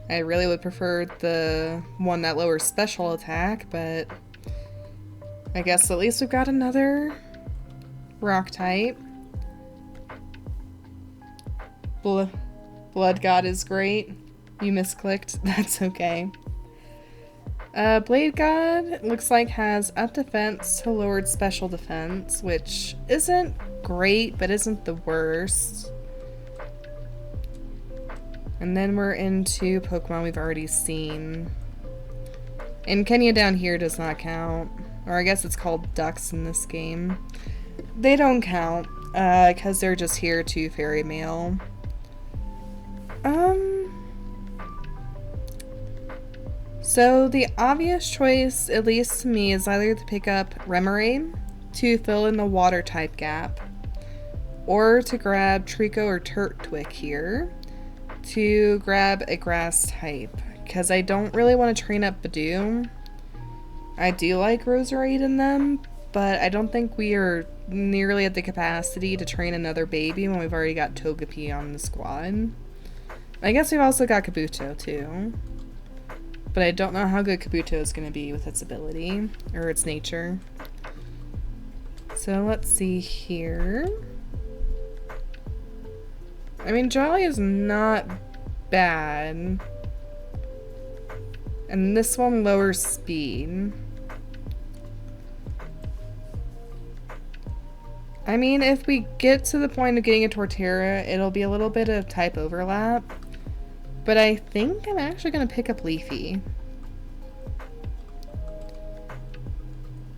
Speaker 1: I really would prefer the one that lowers special attack, but I guess at least we've got another rock type. Blood God is great. You misclicked. That's okay. Blade God looks like has up defense to lowered special defense, which isn't great, but isn't the worst. And then we're into Pokemon we've already seen. And Kenya down here does not count. Or I guess it's called ducks in this game. They don't count, because they're just here to fairy mail. So the obvious choice, at least to me, is either to pick up Remoraid to fill in the water type gap, or to grab Trico or Turtwig here to grab a grass type, because I don't really want to train up Badoo. I do like Roserade in them, but I don't think we are nearly at the capacity to train another baby when we've already got Togepi on the squad. I guess we've also got Kabuto too. but I don't know how good Kabuto is going to be with its ability, or its nature. So let's see here. I mean, Jolly is not bad. And this one lowers speed. I mean, if we get to the point of getting a Torterra, it'll be a little bit of type overlap. But I think I'm actually going to pick up Leafy.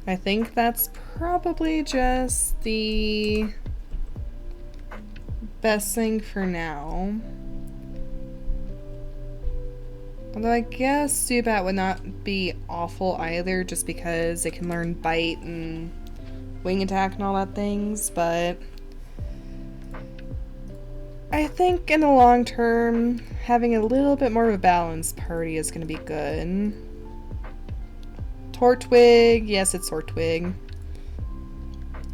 Speaker 1: I think that's probably just the best thing for now. Although I guess Zubat would not be awful either, just because it can learn Bite and Wing Attack and all that things, but I think in the long term, having a little bit more of a balanced party is going to be good. Tortwig, yes, it's Tortwig.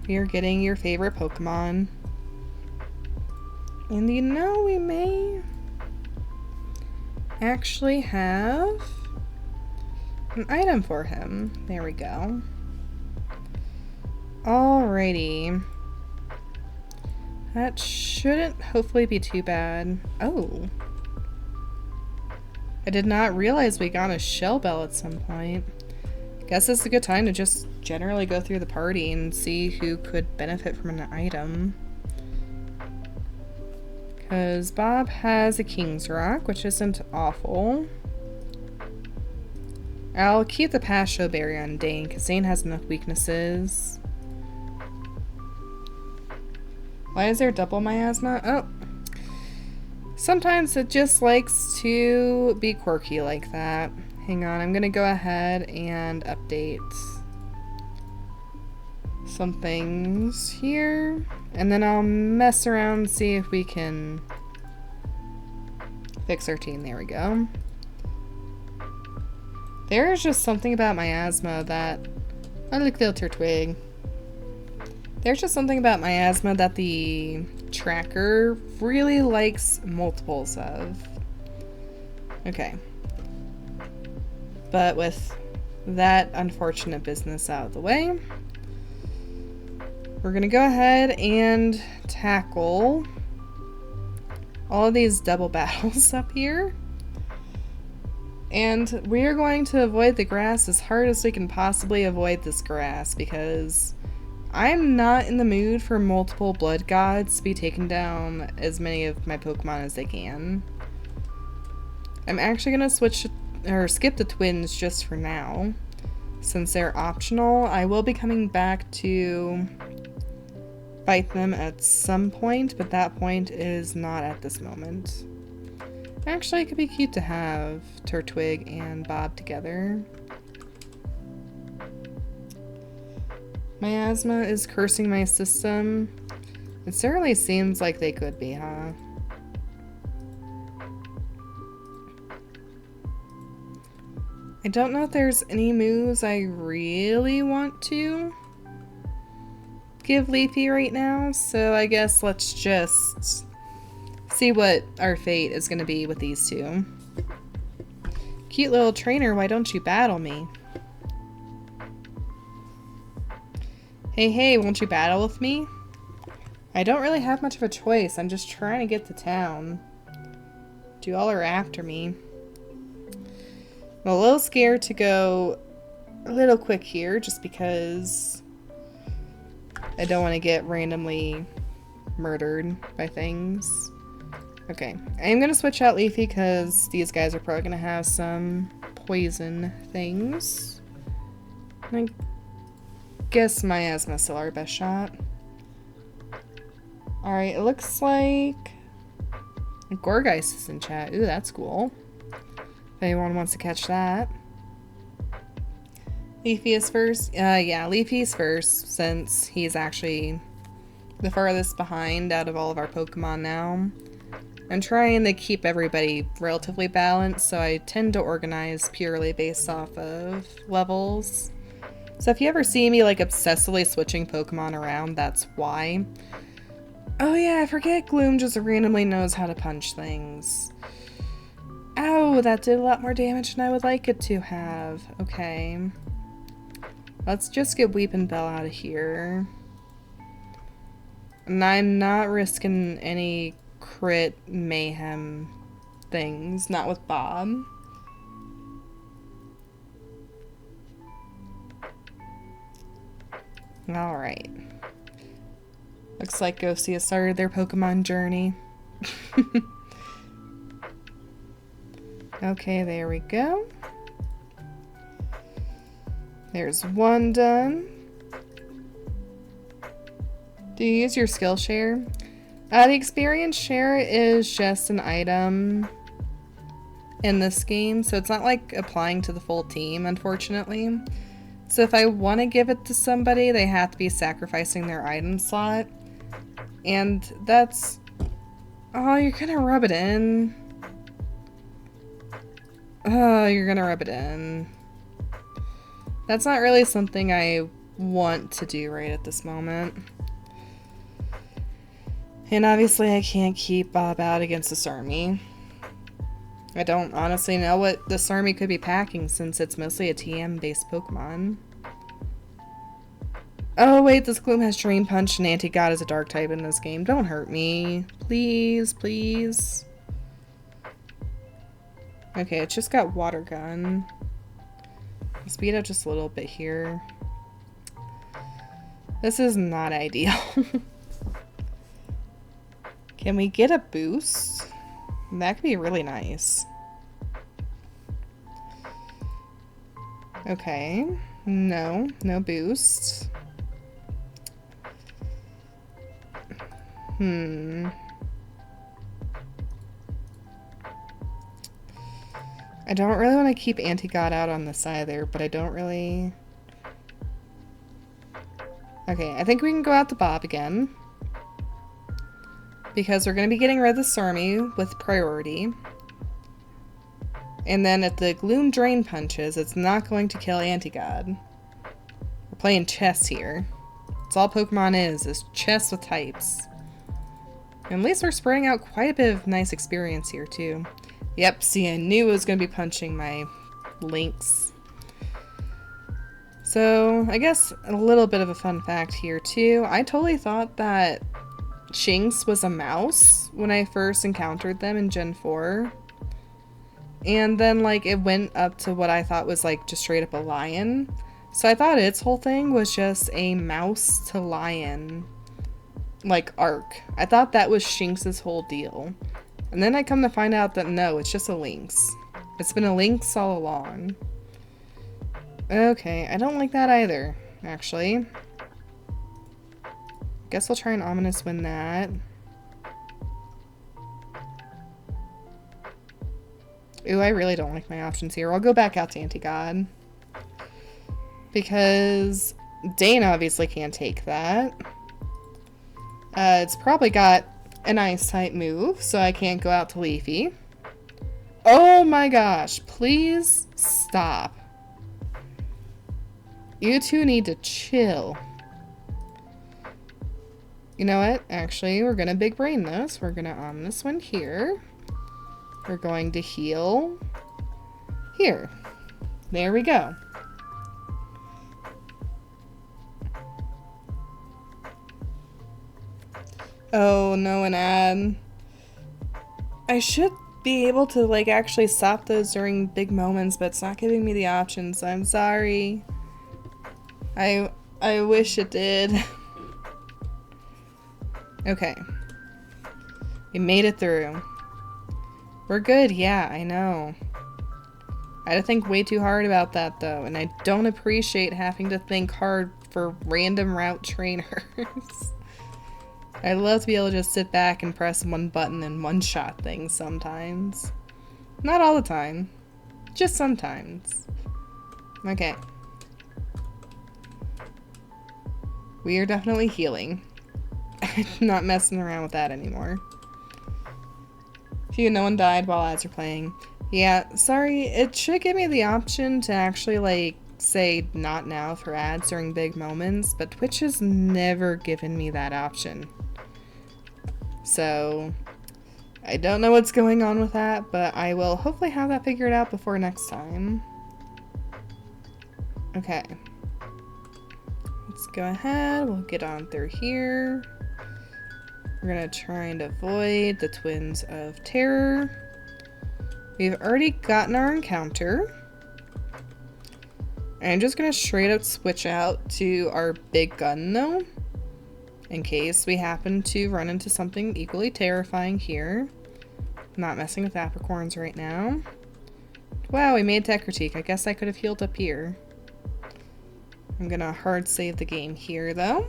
Speaker 1: You're getting your favorite Pokemon. And you know, we may actually have an item for him. There we go. Alrighty. That shouldn't hopefully be too bad. Oh. I did not realize we got a Shell Bell at some point. Guess it's a good time to just generally go through the party and see who could benefit from an item. Because Bob has a King's Rock, which isn't awful. I'll keep the Pasho Berry on Dane, because Dane has enough weaknesses. Why is there double miasma? Oh. Sometimes it just likes to be quirky like that. Hang on, I'm gonna go ahead and update some things here. And then I'll mess around and see if we can fix our team. There we go. There is just something about miasma that... I like Filter Twig. There's just something about miasma that the tracker really likes multiples of. Okay. But with that unfortunate business out of the way, we're gonna go ahead and tackle all of these double battles up here. And we are going to avoid the grass as hard as we can possibly avoid this grass, because I'm not in the mood for multiple blood gods to be taking down as many of my Pokemon as they can. I'm actually gonna skip the twins just for now, since they're optional. I will be coming back to fight them at some point, but that point is not at this moment. Actually, it could be cute to have Turtwig and Bob together. Miasma is cursing my system. It certainly seems like they could be, huh? I don't know if there's any moves I really want to give Leafy right now, so I guess let's just see what our fate is going to be with these two. Cute little trainer, why don't you battle me? Hey, hey, won't you battle with me? I don't really have much of a choice. I'm just trying to get to town. You all are after me. I'm a little scared to go a little quick here, just because I don't want to get randomly murdered by things. Okay, I am going to switch out Leafy because these guys are probably going to have some poison things. I guess Miasma's still our best shot. Alright, it looks like Gorgeist is in chat. Ooh, that's cool. If anyone wants to catch that. Leafy is first. Yeah, Leafy's first, since he's actually the farthest behind out of all of our Pokemon now. I'm trying to keep everybody relatively balanced, so I tend to organize purely based off of levels. So if you ever see me like obsessively switching Pokemon around, that's why. Oh yeah, I forget Gloom just randomly knows how to punch things. Ow, that did a lot more damage than I would like it to have. Okay. Let's just get Weepin' Bell out of here. And I'm not risking any crit mayhem things. Not with Bob. Alright. Looks like Ghosty has started their Pokemon journey. Okay, there we go. There's one done. Do you use your skill share? The experience share is just an item in this game, so it's not like applying to the full team, unfortunately. So if I want to give it to somebody, they have to be sacrificing their item slot. And that's... Oh, you're gonna rub it in. Oh, you're gonna rub it in. That's not really something I want to do right at this moment. And obviously I can't keep Bob out against this army. I don't honestly know what this army could be packing since it's mostly a TM-based Pokemon. Oh wait, this Gloom has Drain Punch and Anti-God is a Dark type in this game. Don't hurt me. Please, please. Okay, it's just got Water Gun. Speed up just a little bit here. This is not ideal. Can we get a boost? That could be really nice. Okay. No boost. I don't really want to keep Anti-God out on this either, but I don't really... Okay, I think we can go out to Bob again. Because we're going to be getting rid of this army with priority. And then if the Gloom Drain punches, it's not going to kill Anti-God. We're playing chess here. That's all Pokemon is chess with types. And at least we're spreading out quite a bit of nice experience here too. Yep, see, I knew it was going to be punching my links. So, I guess a little bit of a fun fact here too. I totally thought that Shinx was a mouse when I first encountered them in Gen 4. And then, like, it went up to what I thought was, like, just straight up a lion. So I thought its whole thing was just a mouse to lion, like, arc. I thought that was Shinx's whole deal. And then I come to find out that no, it's just a lynx. It's been a lynx all along. Okay, I don't like that either, actually. Guess I'll try an Ominous Wind that. Ooh, I really don't like my options here. I'll go back out to Anti-God. Because Dane obviously can't take that. It's probably got an Ice-type move, so I can't go out to Leafy. Oh my gosh, please stop. You two need to chill. You know what? Actually, we're gonna big brain this. We're gonna Ominous Wind here. We're going to heal here. There we go. Oh, no, an ad. I should be able to, like, actually stop those during big moments, but it's not giving me the options. I'm sorry. I wish it did. Okay. We made it through. We're good, yeah, I know. I had to think way too hard about that, though, and I don't appreciate having to think hard for random route trainers. I'd love to be able to just sit back and press one button and one-shot things sometimes. Not all the time. Just sometimes. Okay. We are definitely healing. I'm not messing around with that anymore. Phew, no one died while ads are playing. Yeah, sorry, it should give me the option to actually, like, say not now for ads during big moments, but Twitch has never given me that option. So, I don't know what's going on with that, but I will hopefully have that figured out before next time. Okay. Let's go ahead. We'll get on through here. We're gonna try and avoid the Twins of Terror. We've already gotten our encounter. I'm just gonna straight up switch out to our big gun though, in case we happen to run into something equally terrifying here. Not messing with apricorns right now. Wow, we made Ecruteak. I guess I could have healed up here. I'm gonna hard save the game here though,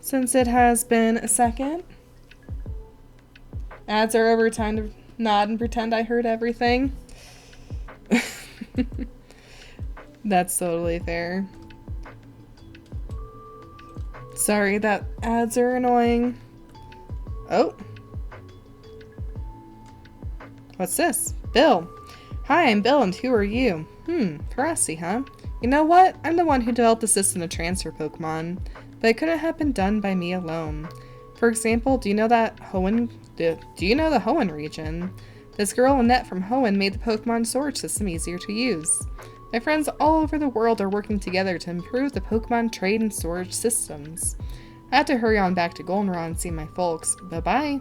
Speaker 1: since it has been a second. Ads are over, time to nod and pretend I heard everything. That's totally fair. Sorry that ads are annoying. Oh. What's this? Bill. Hi, I'm Bill, and who are you? Karasi, huh? You know what? I'm the one who developed the system to transfer Pokemon, but it couldn't have been done by me alone. For example, do you know the Hoenn region? This girl Annette from Hoenn made the Pokemon storage system easier to use. My friends all over the world are working together to improve the Pokemon trade and storage systems. I have to hurry on back to Goldenrod and see my folks. Bye-bye.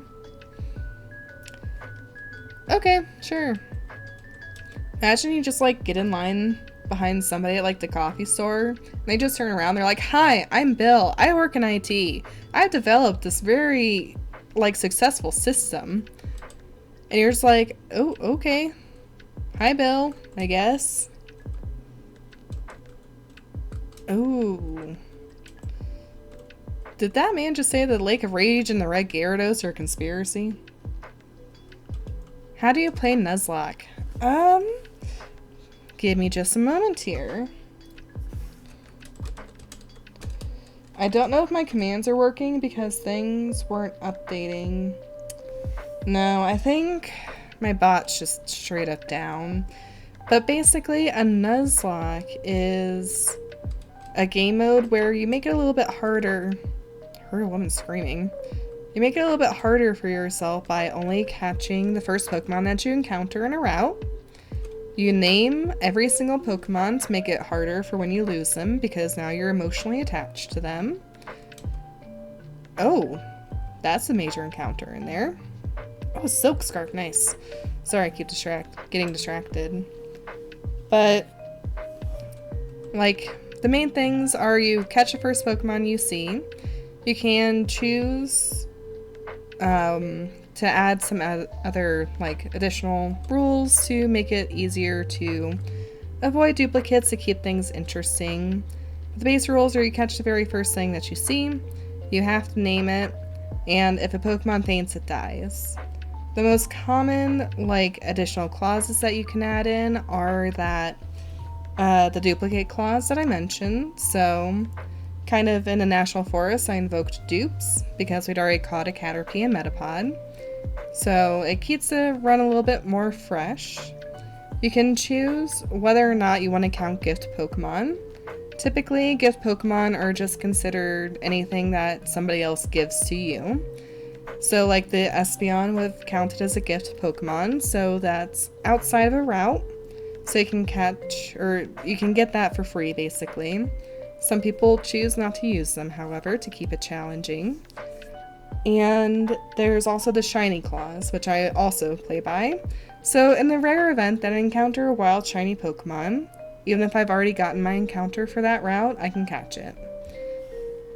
Speaker 1: Okay, sure. Imagine you just like get in line behind somebody at like the coffee store and they just turn around, they're like, "Hi, I'm Bill. I work in IT. I've developed this very like successful system." And you're just like, "Oh, okay. Hi, Bill, I guess." Ooh. Did that man just say the Lake of Rage and the Red Gyarados are a conspiracy? How do you play Nuzlocke? Give me just a moment here. I don't know if my commands are working because things weren't updating. No, I think my bot's just straight up down. But basically, a Nuzlocke is a game mode where you make it a little bit harder. I heard a woman screaming. You make it a little bit harder for yourself by only catching the first Pokemon that you encounter in a route. You name every single Pokemon to make it harder for when you lose them, because now you're emotionally attached to them. Oh, that's a major encounter in there. Oh, Silk Scarf, nice. Sorry, I keep getting distracted. But, like, the main things are you catch the first Pokemon you see. You can choose to add some other like additional rules to make it easier to avoid duplicates to keep things interesting. The base rules are you catch the very first thing that you see, you have to name it, and if a Pokemon faints, it dies. The most common like additional clauses that you can add in are that the duplicate clause that I mentioned. So kind of in the National Forest, I invoked dupes because we'd already caught a Caterpie and Metapod. So it keeps the run a little bit more fresh. You can choose whether or not you want to count gift Pokemon. Typically, gift Pokemon are just considered anything that somebody else gives to you. So like the Espeon would have counted as a gift Pokemon, so that's outside of a route. So you can catch, or you can get that for free basically. Some people choose not to use them, however, to keep it challenging. And there's also the shiny clause, which I also play by. So in the rare event that I encounter a wild shiny Pokemon, even if I've already gotten my encounter for that route, I can catch it.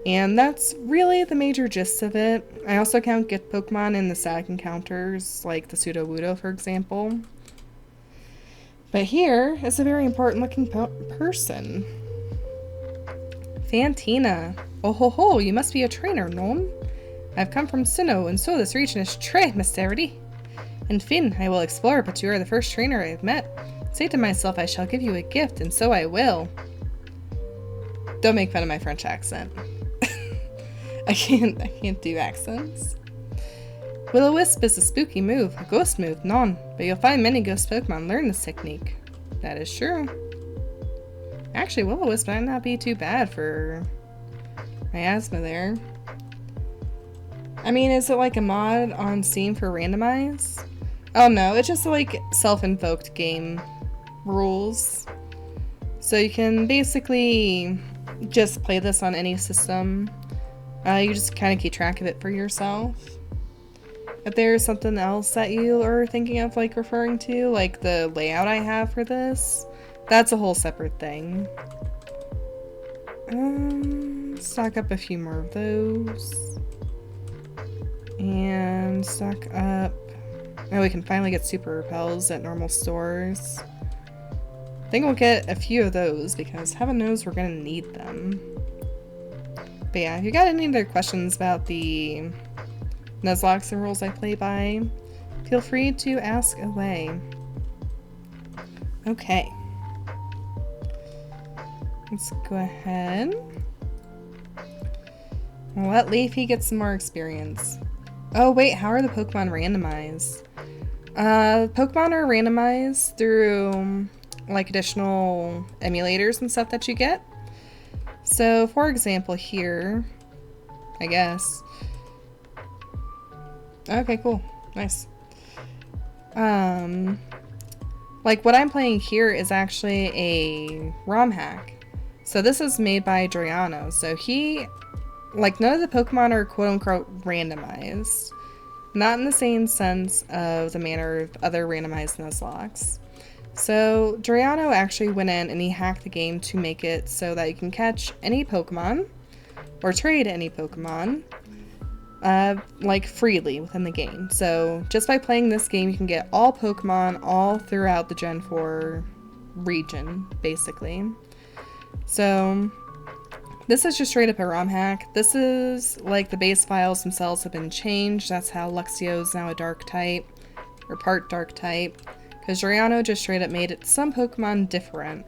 Speaker 1: And that's really the major gist of it. I also count gift Pokemon in the static encounters, like the Sudowoodo, for example. But here is a very important looking person. Fantina. Oh ho ho, you must be a trainer, non? I've come from Sinnoh, and so this region is très mystérieux. And Finn, I will explore, but you are the first trainer I have met. Say to myself, I shall give you a gift, and so I will. Don't make fun of my French accent. I can't do accents. Will-O-Wisp is a spooky move, a ghost move, non, but you'll find many ghost Pokemon learn this technique. That is true. Actually, Will-O-Wisp might not be too bad for my asthma there. I mean, is it like a mod on Steam for randomize? Oh no, it's just like self-invoked game rules. So you can basically just play this on any system. You just kind of keep track of it for yourself. If there's something else that you are thinking of like referring to, like the layout I have for this, that's a whole separate thing. Stock up a few more of those. And stock up... Oh, we can finally get super repels at normal stores. I think we'll get a few of those because heaven knows we're gonna need them. But yeah, if you got any other questions about the Nuzlocke and rules I play by, feel free to ask away. Okay. Let's go ahead. We'll let Leafy get some more experience. Oh wait, how are the Pokemon randomized? Pokemon are randomized through like additional emulators and stuff that you get. So for example here, I guess. Okay, cool. Nice. Like what I'm playing here is actually a ROM hack. So this is made by Drayano. So he, like none of the Pokemon are quote unquote randomized. Not in the same sense of the manner of other randomized Nuzlocks. So Drayano actually went in and he hacked the game to make it so that you can catch any Pokemon or trade any Pokemon like freely within the game. So just by playing this game you can get all Pokemon all throughout the Gen 4 region basically. So this is just straight up a ROM hack. This is like the base files themselves have been changed. That's how Luxio is now a dark type or part dark type. Because Drayano just straight up made it some Pokemon different.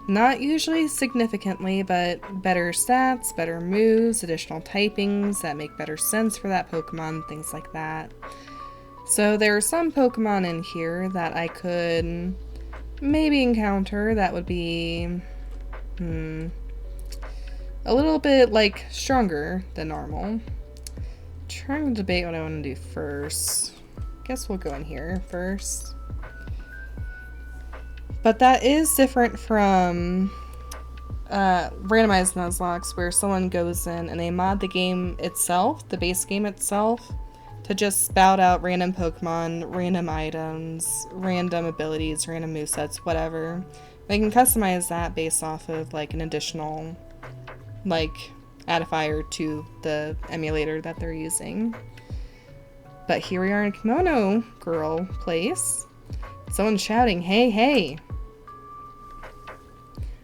Speaker 1: Not usually significantly, but better stats, better moves, additional typings that make better sense for that Pokemon, things like that. So there are some Pokemon in here that I could maybe encounter that would be a little bit like stronger than normal. Trying to debate what I want to do first. Guess we'll go in here first. But that is different from randomized Nuzlocke where someone goes in and they mod the game itself, the base game itself, to just spout out random Pokemon, random items, random abilities, random movesets, whatever. They can customize that based off of like an additional like addifier to the emulator that they're using. But here we are in Kimono Girl place. Someone's shouting, "Hey, hey!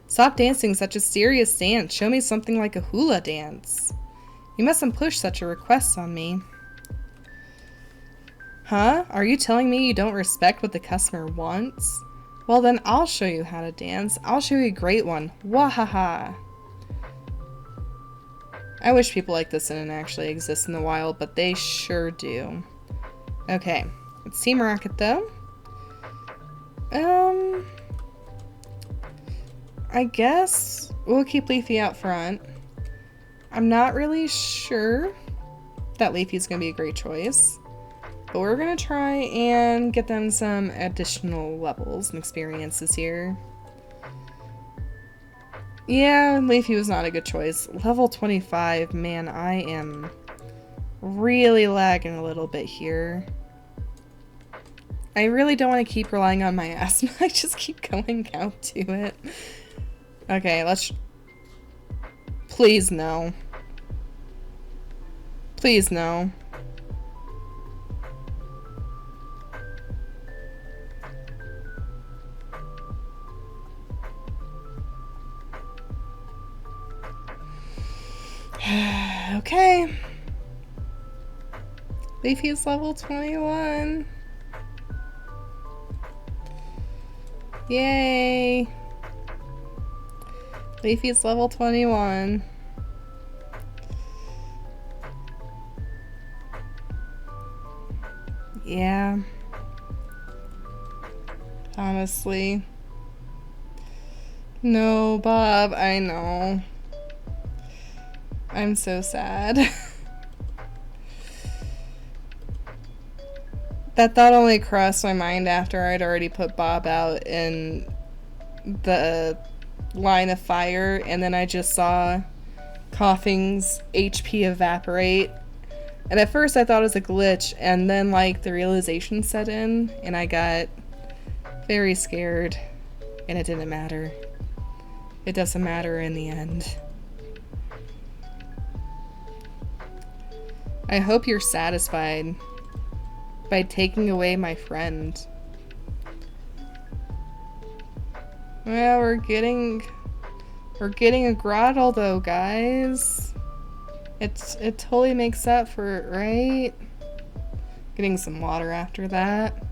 Speaker 1: Stop dancing such a serious dance. Show me something like a hula dance. You mustn't push such a request on me." Huh? Are you telling me you don't respect what the customer wants? Well then I'll show you how to dance. I'll show you a great one. Wahaha! I wish people like this didn't actually exist in the wild, but they sure do. Okay, it's Team Rocket though. I guess we'll keep Leafy out front. I'm not really sure that Leafy's gonna be a great choice, but we're gonna try and get them some additional levels and experiences here. Yeah, Leafy was not a good choice. Level 25, man, I am really lagging a little bit here. I really don't want to keep relying on my asthma. I just keep going out to it. Okay, let's... Please no. Please no. Okay. Leafy's level 21. Yay! Leafy's level 21. Yeah. Honestly. No, Bob, I know. I'm so sad. That thought only crossed my mind after I'd already put Bob out in the line of fire, and then I just saw Coughing's HP evaporate. And at first I thought it was a glitch, and then like the realization set in, and I got very scared, and it didn't matter. It doesn't matter in the end. I hope you're satisfied by taking away my friend. Well, we're getting a grotto though, guys. It totally makes up for it, right? Getting some water after that.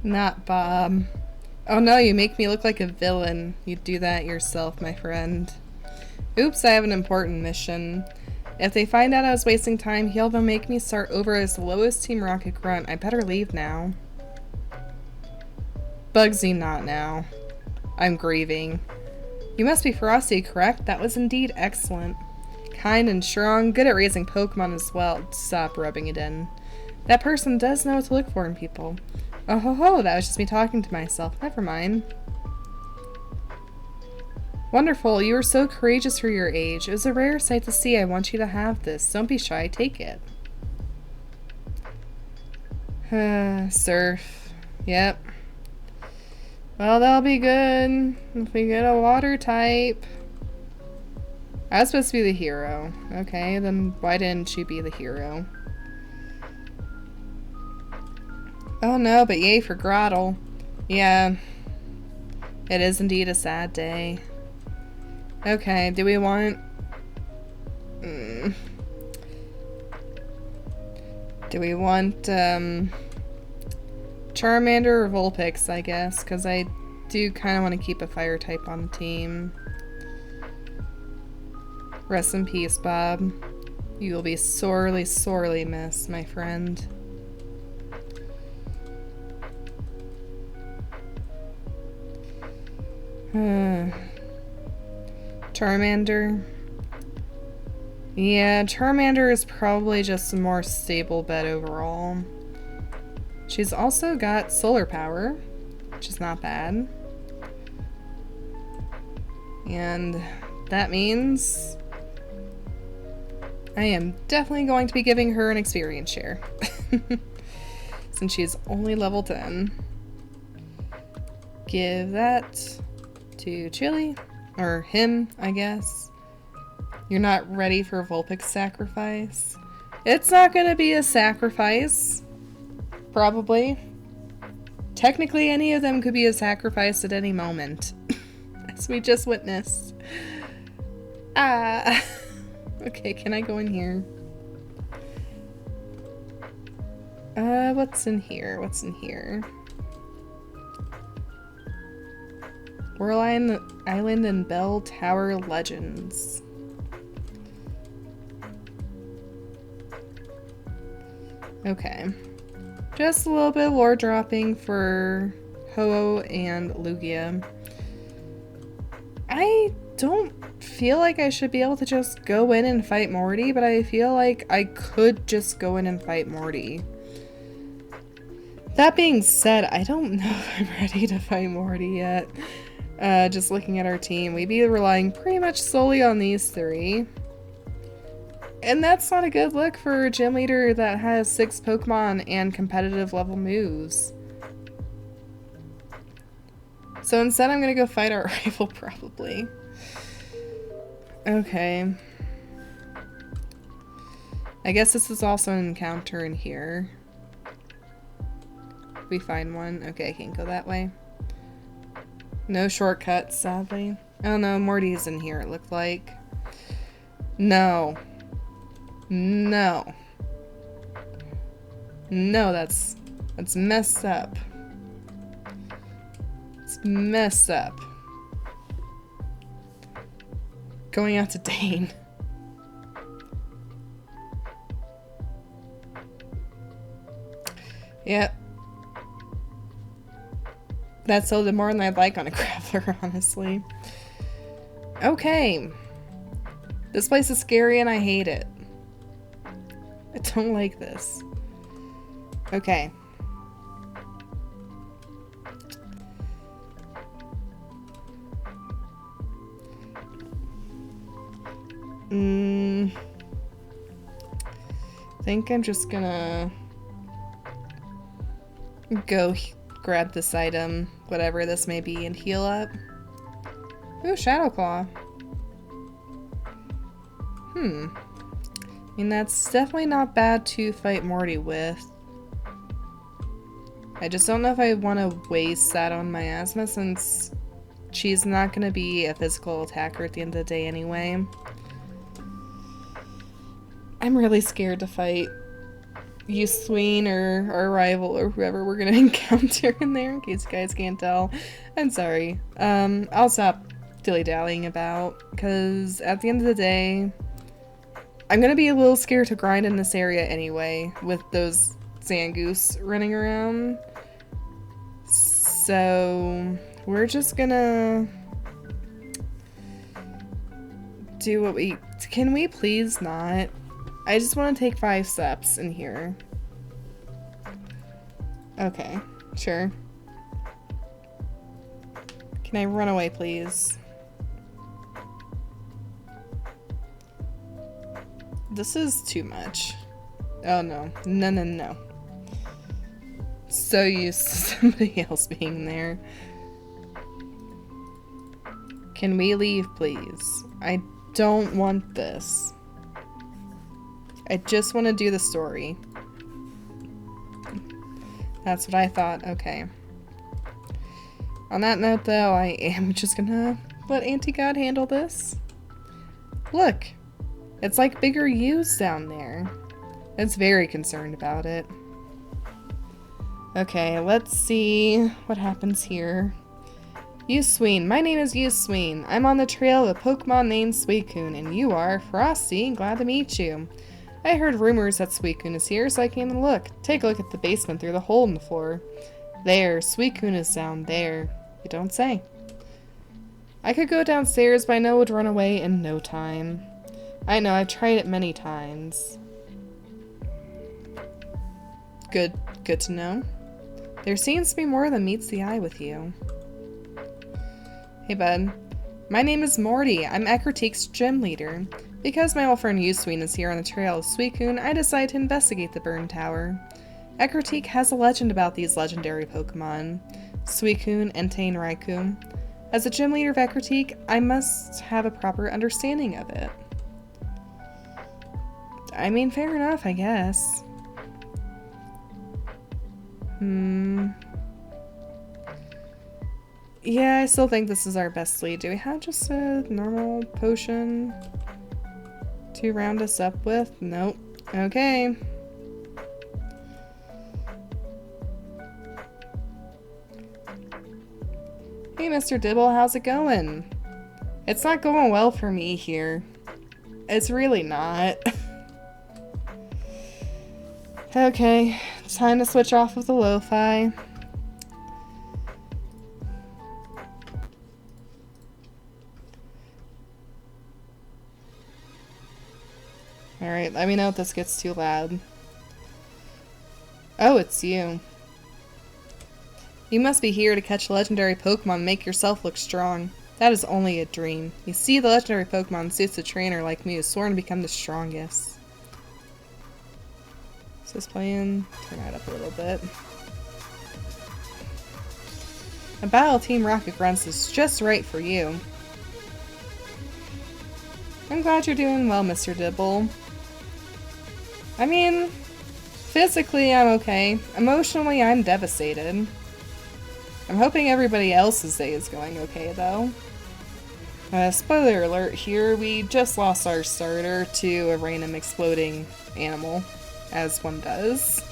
Speaker 1: Not Bob. Oh no, you make me look like a villain. You do that yourself, my friend. Oops, I have an important mission. If they find out I was wasting time, he'll make me start over as the lowest Team Rocket Grunt. I better leave now. Bugsy, not now. I'm grieving. You must be Frosty, correct? That was indeed excellent. Kind and strong, good at raising Pokemon as well. Stop rubbing it in. That person does know what to look for in people. Oh ho ho, that was just me talking to myself. Never mind. Wonderful, you were so courageous for your age. It was a rare sight to see. I want you to have this. Don't be shy, take it. Surf. Yep. Well, that'll be good if we get a water type. I was supposed to be the hero. Okay, then why didn't she be the hero? Oh no, but yay for Grottle. Yeah. It is indeed a sad day. Okay, do we want... Do we want, Charmander or Vulpix, I guess? Because I do kind of want to keep a fire type on the team. Rest in peace, Bob. You will be sorely, sorely missed, my friend. Charmander. Yeah, Charmander is probably just a more stable bet overall. She's also got solar power, which is not bad. And that means I am definitely going to be giving her an experience share. Since she's only level 10. Give that to Chili. Or him, I guess. You're not ready for Vulpix sacrifice? It's not gonna be a sacrifice. Probably. Technically, any of them could be a sacrifice at any moment. As we just witnessed. Okay, can I go in here? What's in here? What's in here? Whirlwind Island and Bell Tower Legends. Okay. Just a little bit of lore dropping for Ho-Oh and Lugia. I don't feel like I should be able to just go in and fight Morty, but I feel like I could just go in and fight Morty. That being said, I don't know if I'm ready to fight Morty yet. Just looking at our team, we'd be relying pretty much solely on these three. And that's not a good look for a gym leader that has 6 Pokemon and competitive level moves. So instead I'm gonna go fight our rival probably. Okay. I guess this is also an encounter in here. We find one. Okay, I can't go that way. No shortcuts, sadly. Oh no, Morty's in here, it looked like. No. No. No, that's messed up. It's messed up. Going out to Dane. Yep. That's a little more than I'd like on a Graveler, honestly. Okay. This place is scary and I hate it. I don't like this. Okay. I think I'm just gonna go grab this item, whatever this may be, and heal up. Ooh, Shadow Claw. I mean, that's definitely not bad to fight Morty with. I just don't know if I want to waste that on miasma since she's not going to be a physical attacker at the end of the day anyway. I'm really scared to fight Eusine or our rival or whoever we're going to encounter in there, in case you guys can't tell. I'm sorry. I'll stop dilly-dallying about, because at the end of the day, I'm going to be a little scared to grind in this area anyway, with those Zangoose running around. So, we're just gonna do what we... Can we please not? I just want to take 5 steps in here. Okay, sure. Can I run away, please? This is too much. Oh no. No, no, no. So used to somebody else being there. Can we leave, please? I don't want this. I just want to do the story. That's what I thought. Okay. On that note, though, I am just gonna let Anti-God handle this. Look! It's like bigger U's down there. It's very concerned about it. Okay, let's see what happens here. Eusine. My name is Eusine. I'm on the trail of a Pokemon named Suicune, and you are Frosty. Glad to meet you. I heard rumors that Suicune is here, so I came to look. Take a look at the basement through the hole in the floor. There, Suicune is down there. You don't say. I could go downstairs, but I know it would run away in no time. I know, I've tried it many times. Good to know. There seems to be more than meets the eye with you. Hey, bud. My name is Morty. I'm Ecruteak's gym leader. Because my old friend Eusine is here on the trail of Suicune, I decided to investigate the Burn Tower. Ecruteak has a legend about these legendary Pokemon, Suicune, Entei, and Raikou. As a gym leader of Ecruteak, I must have a proper understanding of it. I mean, fair enough, I guess. Yeah, I still think this is our best lead. Do we have just a normal potion to round us up with? Nope. Okay. Hey, Mr. Dibble, how's it going? It's not going well for me here. It's really not. Okay, time to switch off of the lo-fi. Alright, let me know if this gets too loud. Oh, it's you. You must be here to catch a legendary Pokemon and make yourself look strong. That is only a dream. You see, the legendary Pokemon suits a trainer like me who's sworn to become the strongest. Is this playing? Turn that up a little bit. A battle Team Rocket Grunts is just right for you. I'm glad you're doing well, Mr. Dibble. I mean, physically I'm okay. Emotionally I'm devastated. I'm hoping everybody else's day is going okay, though. Spoiler alert here, we just lost our starter to a random exploding animal, as one does.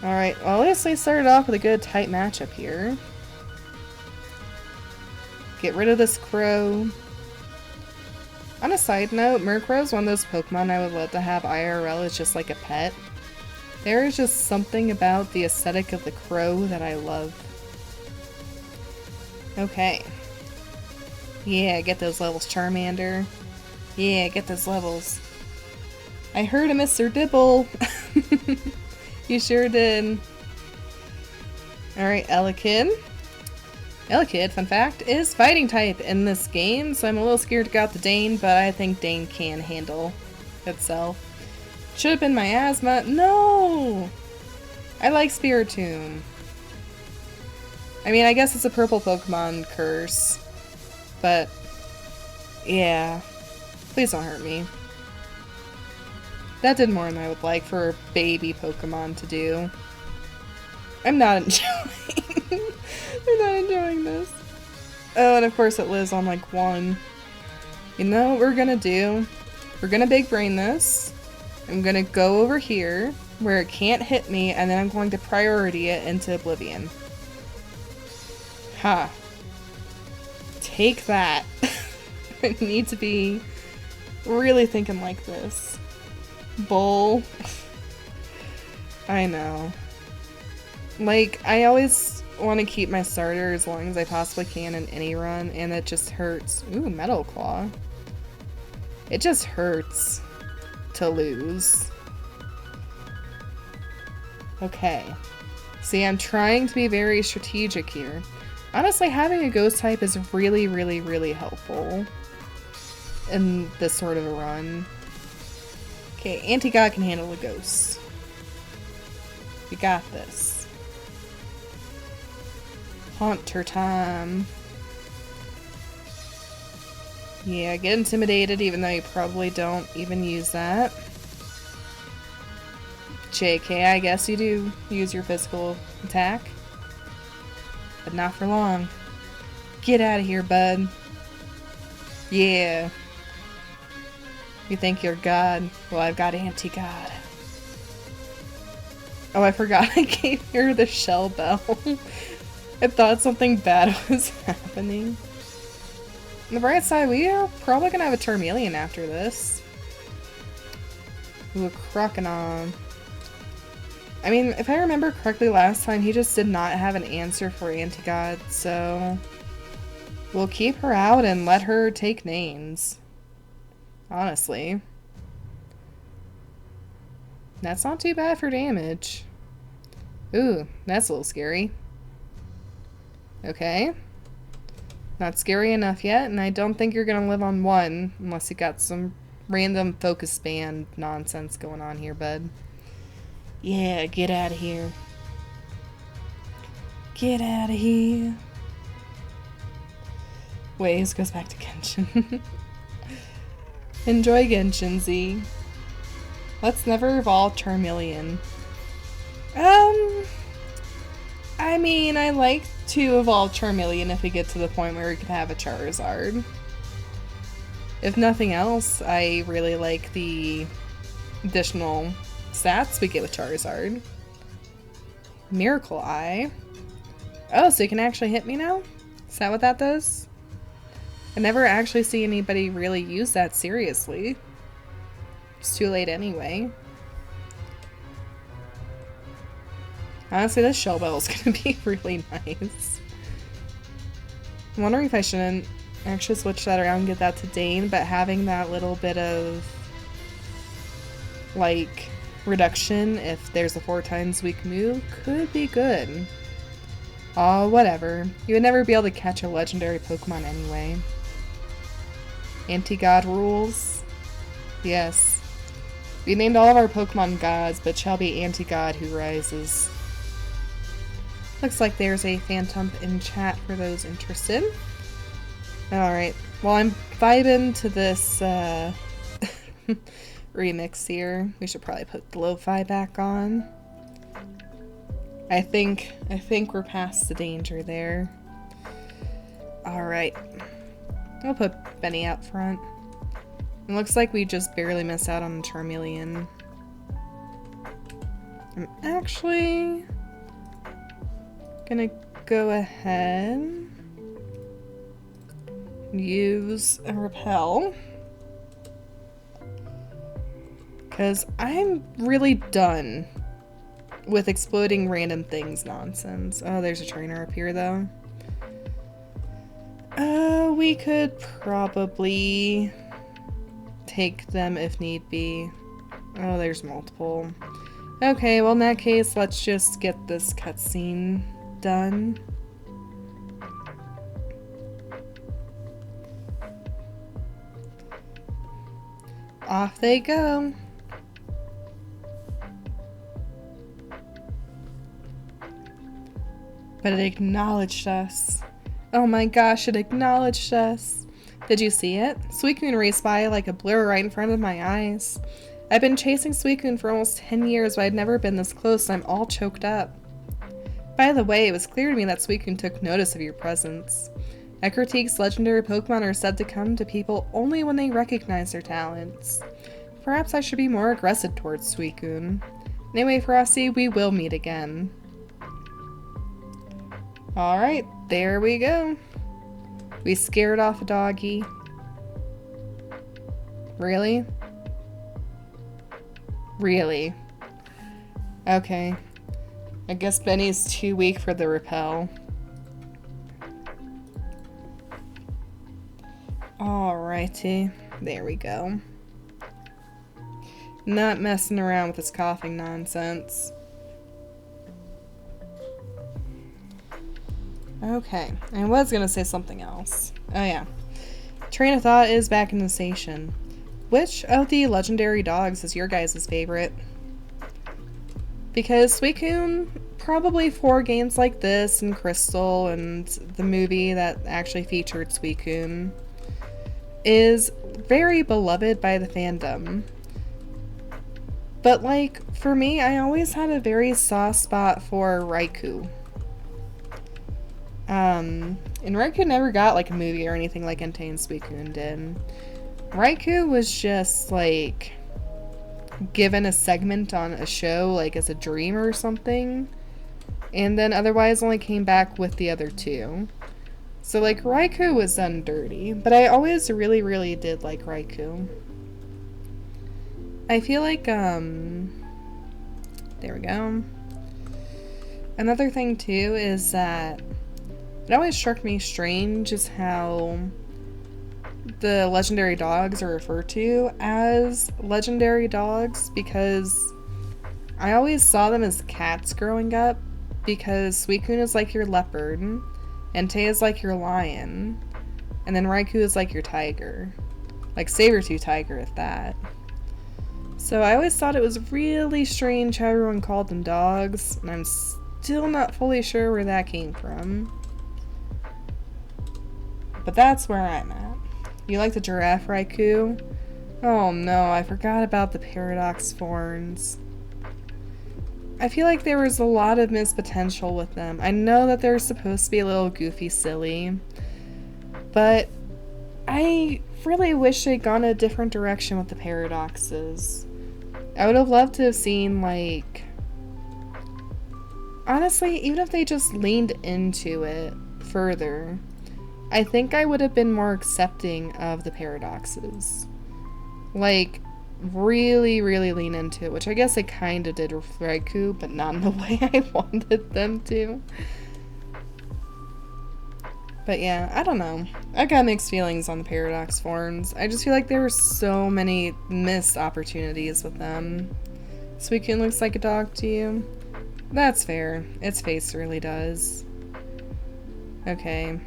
Speaker 1: Alright, well at least they started off with a good tight matchup here. Get rid of this crow. On a side note, Murkrow is one of those Pokemon I would love to have IRL as just like a pet. There is just something about the aesthetic of the crow that I love. Okay. Yeah, get those levels, Charmander. Yeah, get those levels. I heard a Mr. Dibble. You sure did. Alright, Elekid. Elekid, fun fact, is fighting type in this game, so I'm a little scared to go out the Dane, but I think Dane can handle itself. Should have been my asthma. No! I like Spiritomb. I mean, I guess it's a purple Pokemon curse, but yeah. Please don't hurt me. That did more than I would like for a baby Pokemon to do. I'm not enjoying. I'm not enjoying this. Oh, and of course it lives on like 1. You know what we're gonna do? We're gonna big brain this. I'm gonna go over here where it can't hit me, and then I'm going to priority it into oblivion. Ha. Take that. I need to be really thinking like this. Bull. I know. Like, I always want to keep my starter as long as I possibly can in any run, and it just hurts. Ooh, Metal Claw. It just hurts to lose. Okay. See, I'm trying to be very strategic here. Honestly, having a ghost type is really, really, really helpful in this sort of a run. Okay, Anti-God can handle the ghosts. We got this. Haunter time. Yeah, get intimidated even though you probably don't even use that. JK, I guess you do use your physical attack. But not for long. Get out of here, bud. Yeah. You think you're God? Well, I've got Anti-God. Oh, I forgot I gave her the shell bell. I thought something bad was happening. On the bright side, we are probably gonna have a Charmeleon after this. Ooh, a Croconaw. I mean, if I remember correctly last time, he just did not have an answer for Anti-God, so we'll keep her out and let her take names. Honestly. That's not too bad for damage. Ooh, that's a little scary. Okay. Not scary enough yet, and I don't think you're gonna live on 1 unless you got some random focus band nonsense going on here, bud. Yeah, get out of here. Get out of here. Wait, this goes back to Genshin. Enjoy Genshin, Z. Let's never evolve Charmeleon. I mean, I like to evolve Charmeleon if we get to the point where we can have a Charizard. If nothing else, I really like the additional stats we get with Charizard. Miracle Eye. Oh, so you can actually hit me now? Is that what that does? I never actually see anybody really use that seriously. It's too late anyway. Honestly, this shell bell is gonna be really nice. I'm wondering if I shouldn't actually switch that around and get that to Dane, but having that little bit of, like, reduction if there's a 4 times weak move could be good. Aw, whatever. You would never be able to catch a legendary Pokemon anyway. Anti-God rules? Yes. We named all of our Pokemon gods, but shall be Anti-God who rises. Looks like there's a Phantom in chat for those interested. Alright, well, I'm vibing to this remix here. We should probably put the lo-fi back on. I think we're past the danger there. Alright. We'll put Benny out front. It looks like we just barely missed out on the Charmeleon. I'm actually gonna go ahead and use a repel. Because I'm really done with exploding random things nonsense. Oh, there's a trainer up here though. We could probably take them if need be. Oh, there's multiple. Okay, well in that case, let's just get this cutscene done. Off they go. But it acknowledged us. Oh my gosh, it acknowledged us. Did you see it? Suicune raced by like a blur right in front of my eyes. I've been chasing Suicune for almost 10 years, but I'd never been this close, and I'm all choked up. By the way, it was clear to me that Suicune took notice of your presence. Ecruteak's legendary Pokemon are said to come to people only when they recognize their talents. Perhaps I should be more aggressive towards Suicune. Anyway, Frosty, we will meet again. Alright, there we go. We scared off a doggy. Really? Really? Okay. I guess Benny's too weak for the repel. Alrighty. There we go. Not messing around with this coughing nonsense. Okay, I was gonna say something else. Oh yeah. Train of thought is back in the station. Which of the legendary dogs is your guys' favorite? Because Suicune, probably for games like this and Crystal and the movie that actually featured Suicune, is very beloved by the fandom. But like, for me, I always had a very soft spot for Raikou. And Raikou never got like a movie or anything like Entei and Suicune did. Raikou was just like given a segment on a show like as a dream or something, and then otherwise only came back with the other two. So like Raikou was done dirty, but I always really did like Raikou. I feel like there we go. Another thing too is that it always struck me strange is how the legendary dogs are referred to as legendary dogs, because I always saw them as cats growing up, because Suicune is like your leopard, Entei is like your lion, and then Raikou is like your tiger. Like saber-tooth tiger at that. So I always thought it was really strange how everyone called them dogs, and I'm still not fully sure where that came from. But that's where I'm at. You like the giraffe Raikou? Oh no, I forgot about the paradox thorns. I feel like there was a lot of missed potential with them. I know that they're supposed to be a little goofy silly, but I really wish they'd gone a different direction with the paradoxes. I would have loved to have seen, like, honestly, even if they just leaned into it further, I think I would have been more accepting of the paradoxes. Like, really lean into it, which I guess I kind of did with Raikou, but not in the way I wanted them to. But yeah, I don't know. I got mixed feelings on the paradox forms. I just feel like there were so many missed opportunities with them. Suicune looks like a dog to you? That's fair. Its face really does. Okay.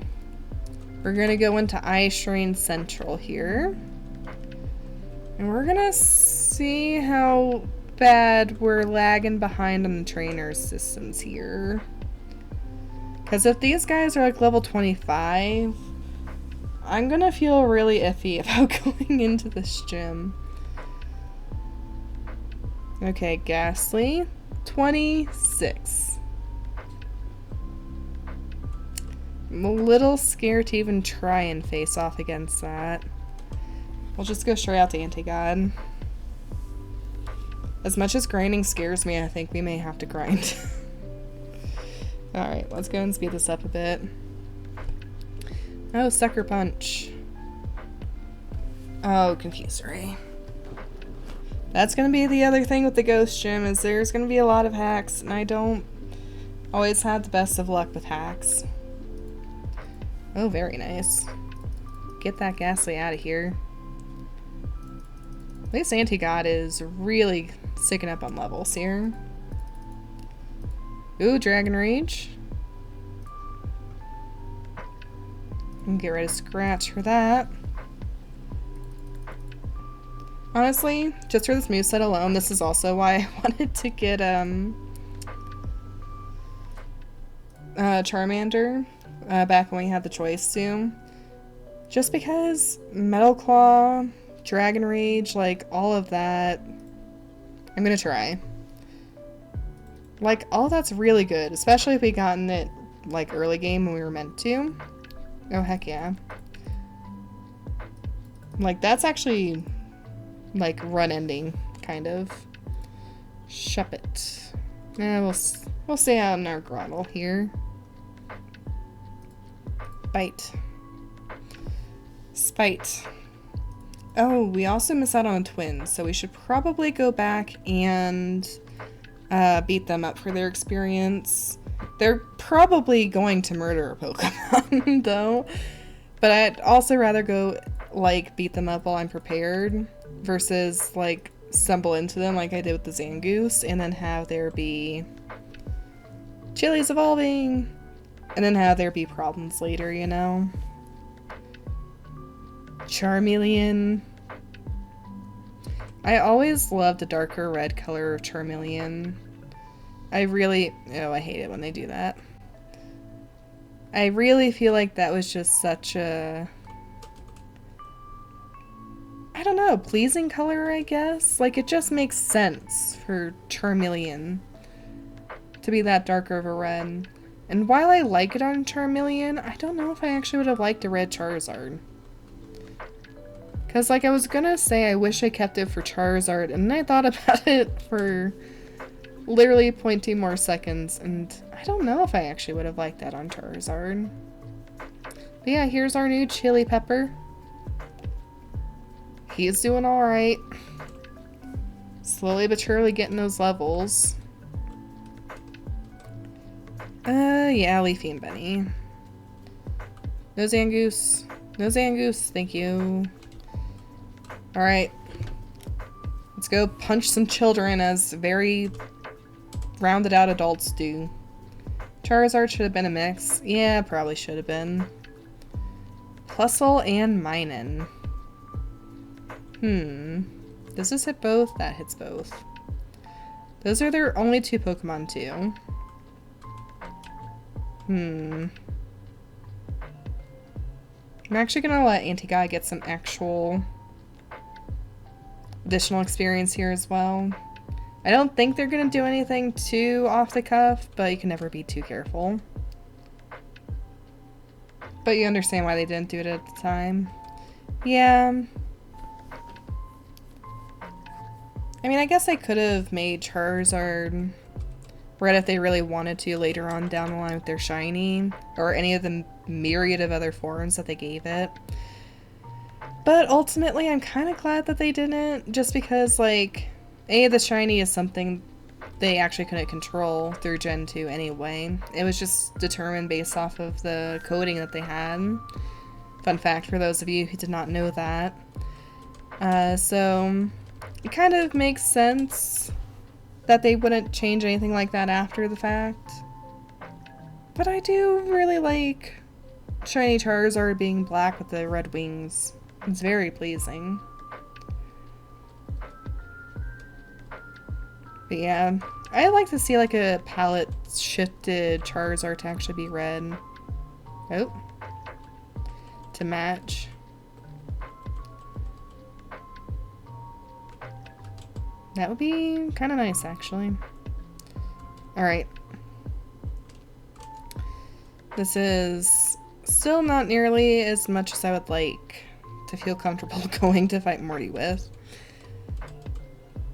Speaker 1: We're gonna go into Ice Shrine Central here. And we're gonna see how bad we're lagging behind on the trainer systems here. Because if these guys are like level 25, I'm gonna feel really iffy about going into this gym. Okay, Ghastly, 26. I'm a little scared to even try and face off against that. We'll just go straight out to Anti-God. As much as grinding scares me, I think we may have to grind. Alright, let's go and speed this up a bit. Oh, Sucker Punch. Oh, Confusory. That's gonna be the other thing with the Ghost Gym, is there's gonna be a lot of hacks, and I don't always have the best of luck with hacks. Oh, very nice. Get that ghastly out of here. This anti-god is really sticking up on levels here. Ooh, Dragon Rage. And get rid of Scratch for that. Honestly, just for this moveset alone, this is also why I wanted to get Charmander back when we had the choice to. Just because Metal Claw, Dragon Rage, like all of that, I'm gonna try. Like, all that's really good, especially if we gotten it like early game when we were meant to. Oh, heck yeah. Like, that's actually like run ending, kind of. Shuppet. We'll stay out in our grottle here. Bite. Spite. Oh, we also miss out on a twin, so we should probably go back and beat them up for their experience. They're probably going to murder a Pokemon, though. But I'd also rather go, like, beat them up while I'm prepared versus, like, stumble into them like I did with the Zangoose and then have there be Chili's evolving and then have there be problems later, you know? Charmeleon. I always loved the darker red color of Charmeleon. I hate it when they do that. I really feel like that was just such a, I don't know, pleasing color, I guess? Like, it just makes sense for Charmeleon to be that darker of a red. And while I like it on Charmeleon, I don't know if I actually would have liked a red Charizard. Because, like, I was gonna say I wish I kept it for Charizard, and then I thought about it for literally 0.2 more seconds, and I don't know if I actually would have liked that on Charizard. But yeah, here's our new Chili Pepper. He's doing alright. Slowly but surely getting those levels. Yeah, Leafy and Benny. No Zangoose. No Zangoose, thank you. Alright. Let's go punch some children as very rounded out adults do. Charizard should have been a mix. Yeah, probably should have been. Plusle and Minun. Does this hit both? That hits both. Those are their only two Pokemon too. I'm actually gonna let Anti-Guy get some actual additional experience here as well. I don't think they're gonna do anything too off the cuff, but you can never be too careful. But you understand why they didn't do it at the time. Yeah. I mean, I guess I could have made Charizard red if they really wanted to later on down the line with their shiny, or any of the myriad of other forms that they gave it. But ultimately, I'm kind of glad that they didn't, just because, like, the shiny is something they actually couldn't control through Gen 2 anyway. It was just determined based off of the coding that they had. Fun fact for those of you who did not know that. So it kind of makes sense that they wouldn't change anything like that after the fact. But I do really like shiny Charizard being black with the red wings. It's very pleasing. But yeah, I like to see like a palette shifted Charizard to actually be red. Oh. To match. That would be kind of nice, actually. Alright. This is still not nearly as much as I would like to feel comfortable going to fight Morty with.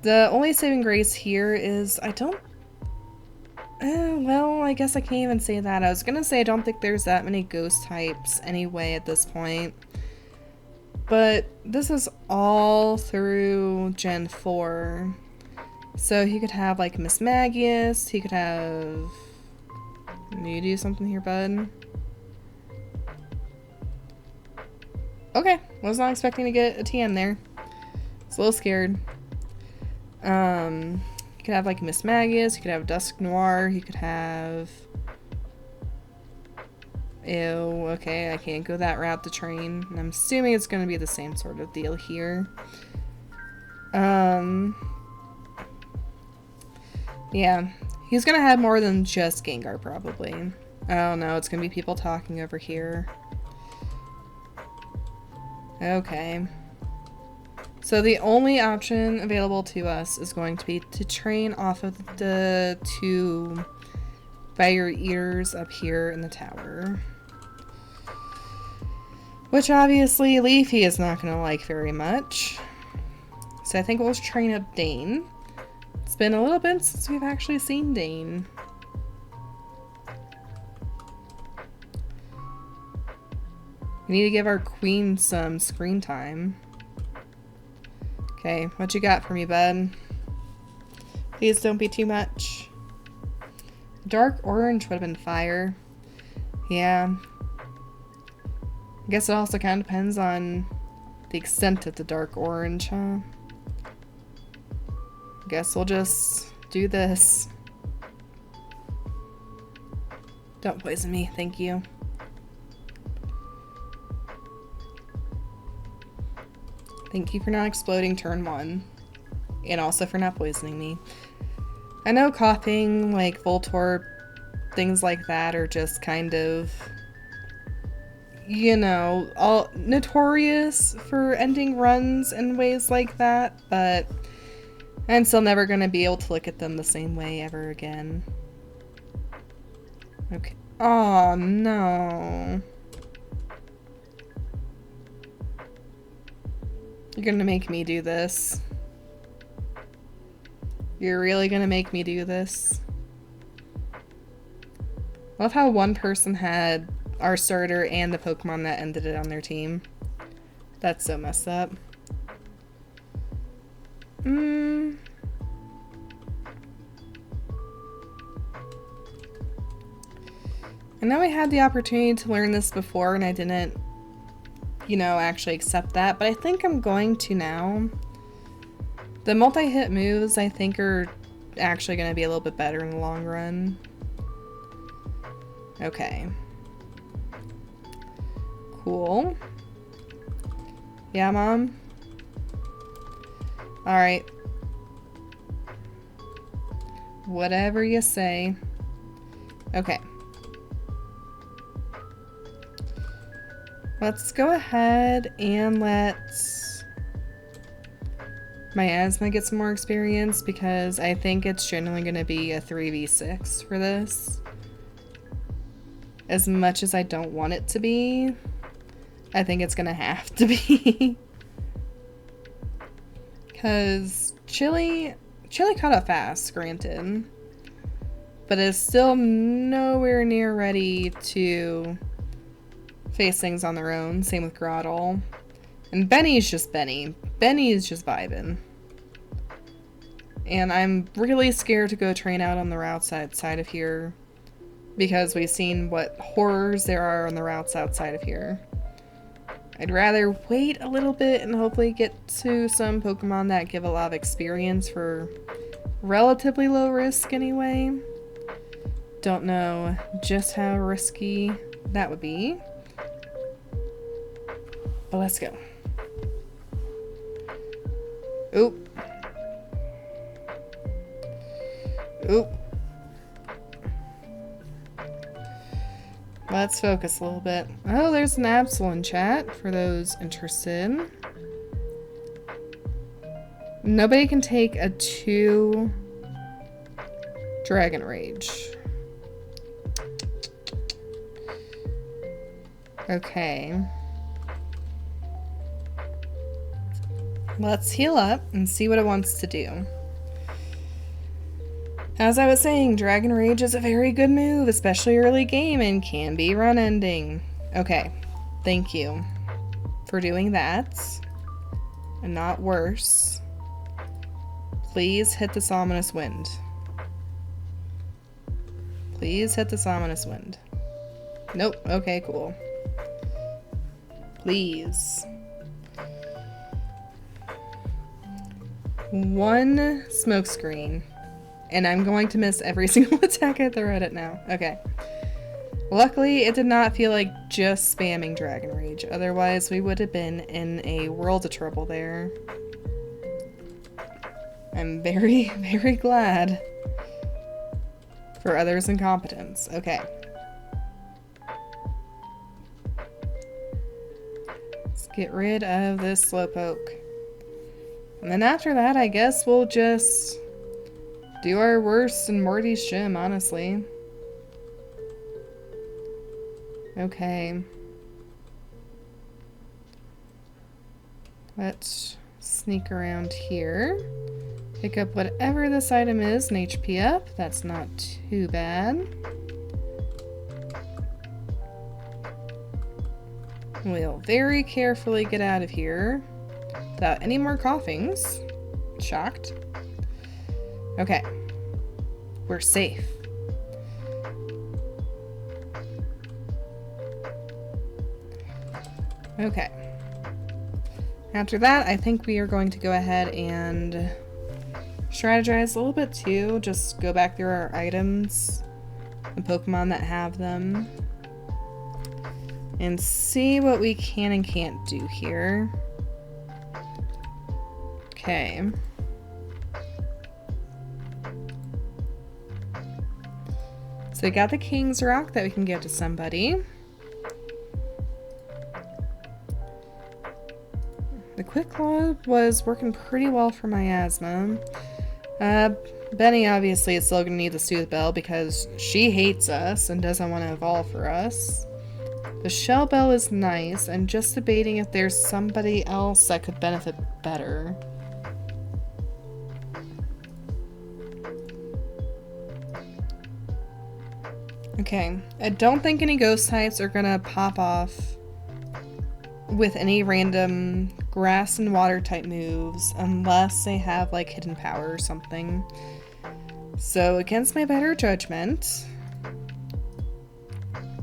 Speaker 1: The only saving grace here is I don't... well, I guess I can't even say that. I was gonna say I don't think there's that many ghost types anyway at this point. But this is all through Gen 4. So he could have like Miss Magius, he could have... Need you do something here, bud? Okay, was not expecting to get a TM there. It's a little scared. You could have like Miss Magus, you could have Dusk Noir, you could have... Ew, okay, I can't go that route to train. And I'm assuming it's gonna be the same sort of deal here. Yeah, he's gonna have more than just Gengar probably. Oh no, it's gonna be people talking over here. Okay. So the only option available to us is going to be to train off of the two fire eaters up here in the tower. Which obviously Leafy is not going to like very much. So I think we'll train up Dane. It's been a little bit since we've actually seen Dane. We need to give our queen some screen time. Okay, what you got for me, bud? Please don't be too much. Dark orange would have been fire. Yeah. I guess it also kind of depends on the extent of the dark orange, huh? Guess we'll just do this. Don't poison me, thank you. Thank you for not exploding turn 1. And also for not poisoning me. I know coughing, like Voltorb, things like that are just kind of, you know, all notorious for ending runs in ways like that, but I'm still never going to be able to look at them the same way ever again. Okay. Oh, no. You're gonna make me do this. You're really gonna make me do this? I love how one person had our starter and the Pokemon that ended it on their team. That's so messed up. And now I had the opportunity to learn this before and I didn't, you know, actually accept that, but I think I'm going to now. The multi-hit moves I think are actually going to be a little bit better in the long run. Okay. Cool. Yeah, Mom? Alright. Whatever you say. Okay. Let's go ahead and let my asthma get some more experience because I think it's generally going to be a 3v6 for this. As much as I don't want it to be, I think it's going to have to be. Because Chili caught up fast, granted. But is still nowhere near ready to face things on their own. Same with Grottle. And Benny's just Benny. Benny's just vibing. And I'm really scared to go train out on the routes outside of here. Because we've seen what horrors there are on the routes outside of here. I'd rather wait a little bit and hopefully get to some Pokemon that give a lot of experience for relatively low risk anyway. Don't know just how risky that would be. But let's go. Oop. Oop. Let's focus a little bit. Oh, there's an Absol in chat for those interested. Nobody can take a 2 Dragon Rage. Okay. Let's heal up and see what it wants to do. As I was saying, Dragon Rage is a very good move, especially early game, and can be run ending. Okay, thank you for doing that. And not worse. Please hit this ominous wind. Please hit this ominous wind. Nope, okay, cool. please. One smoke screen. And I'm going to miss every single attack I throw at it now. Okay. Luckily, it did not feel like just spamming Dragon Rage. Otherwise, we would have been in a world of trouble there. I'm very, very glad for others' incompetence. Okay. Let's get rid of this Slowpoke. And then after that, I guess we'll just do our worst in Morty's gym, honestly. Okay. Let's sneak around here. Pick up whatever this item is and HP up. That's not too bad. We'll very carefully get out of here without any more coughings. Shocked. Okay. We're safe. Okay. After that, I think we are going to go ahead and strategize a little bit too. Just go back through our items and Pokemon that have them and see what we can and can't do here. Okay. So we got the King's Rock that we can give to somebody. The Quick Claw was working pretty well for my asthma. Benny obviously is still going to need the Soothe Bell because she hates us and doesn't want to evolve for us. The Shell Bell is nice. I'm just debating if there's somebody else that could benefit better. Okay, I don't think any ghost types are gonna pop off with any random grass and water type moves unless they have like hidden power or something. So against my better judgment,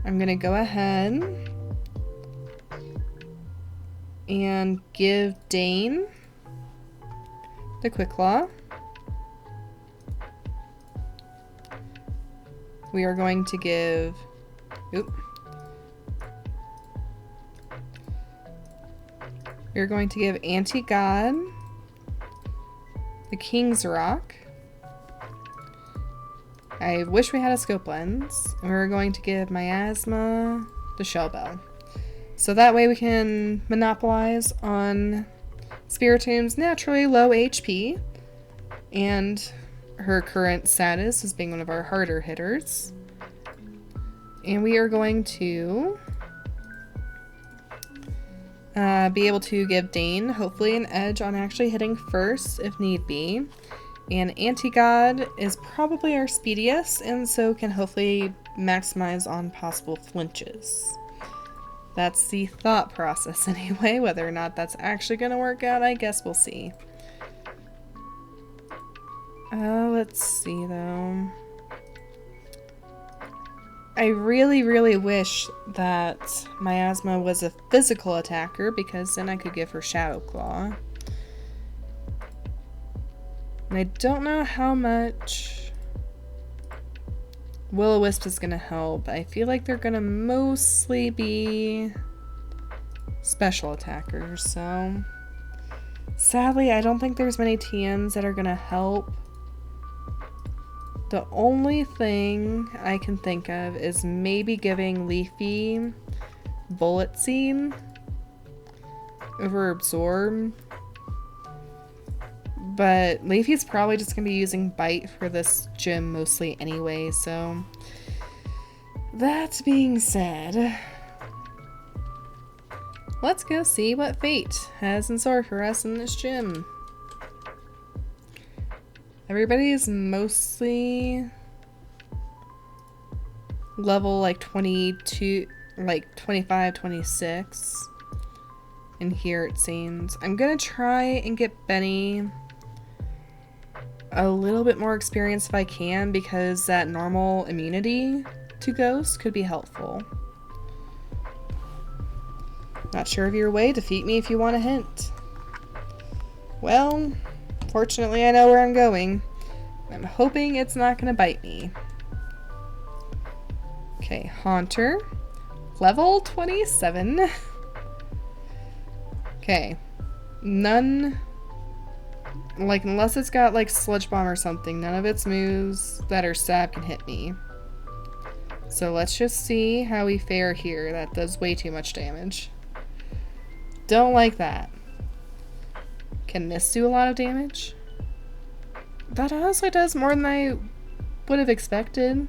Speaker 1: I'm gonna go ahead and give Dane the Quick Claw. We are going to give... We're going to give Anti-God the King's Rock. I wish we had a scope lens. And we're going to give Miasma the Shell Bell. So that way we can monopolize on Spiritomb's naturally low HP. And her current status as being one of our harder hitters. And we are going to be able to give Dane hopefully an edge on actually hitting first if need be. And Anti-God is probably our speediest and so can hopefully maximize on possible flinches. That's the thought process anyway. Whether or not that's actually going to work out, I guess we'll see. Let's see though. I really, really wish that Miasma was a physical attacker because then I could give her Shadow Claw. And I don't know how much Will-O-Wisp is gonna help. I feel like they're gonna mostly be special attackers, so sadly I don't think there's many TMs that are gonna help. The only thing I can think of is maybe giving Leafy Bullet Seed over Absorb. But Leafy's probably just going to be using Bite for this gym mostly anyway, so that being said, let's go see what Fate has in store for us in this gym. Everybody is mostly level like 22, like 25, 26 in here it seems. I'm gonna try and get Benny a little bit more experience if I can because that normal immunity to Ghost could be helpful. Not sure of your way. Defeat me if you want a hint. Well, fortunately I know where I'm going. I'm hoping it's not gonna bite me. Okay, Haunter. Level 27. Okay. None... Like, unless it's got, like, Sludge Bomb or something, none of its moves that are stab can hit me. So let's just see how we fare here. That does way too much damage. Don't like that. Can this do a lot of damage? That honestly does more than I would have expected.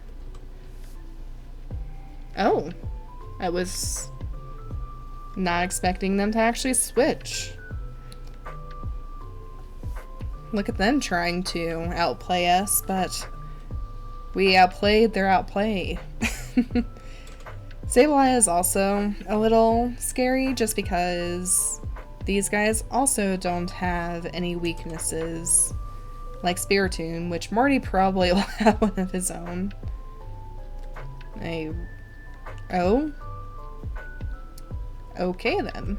Speaker 1: Oh. I was not expecting them to actually switch. Look at them trying to outplay us, but we outplayed their outplay. Sableye is also a little scary just because these guys also don't have any weaknesses like Spiritomb, which Morty probably will have one of his own. Oh? Okay then.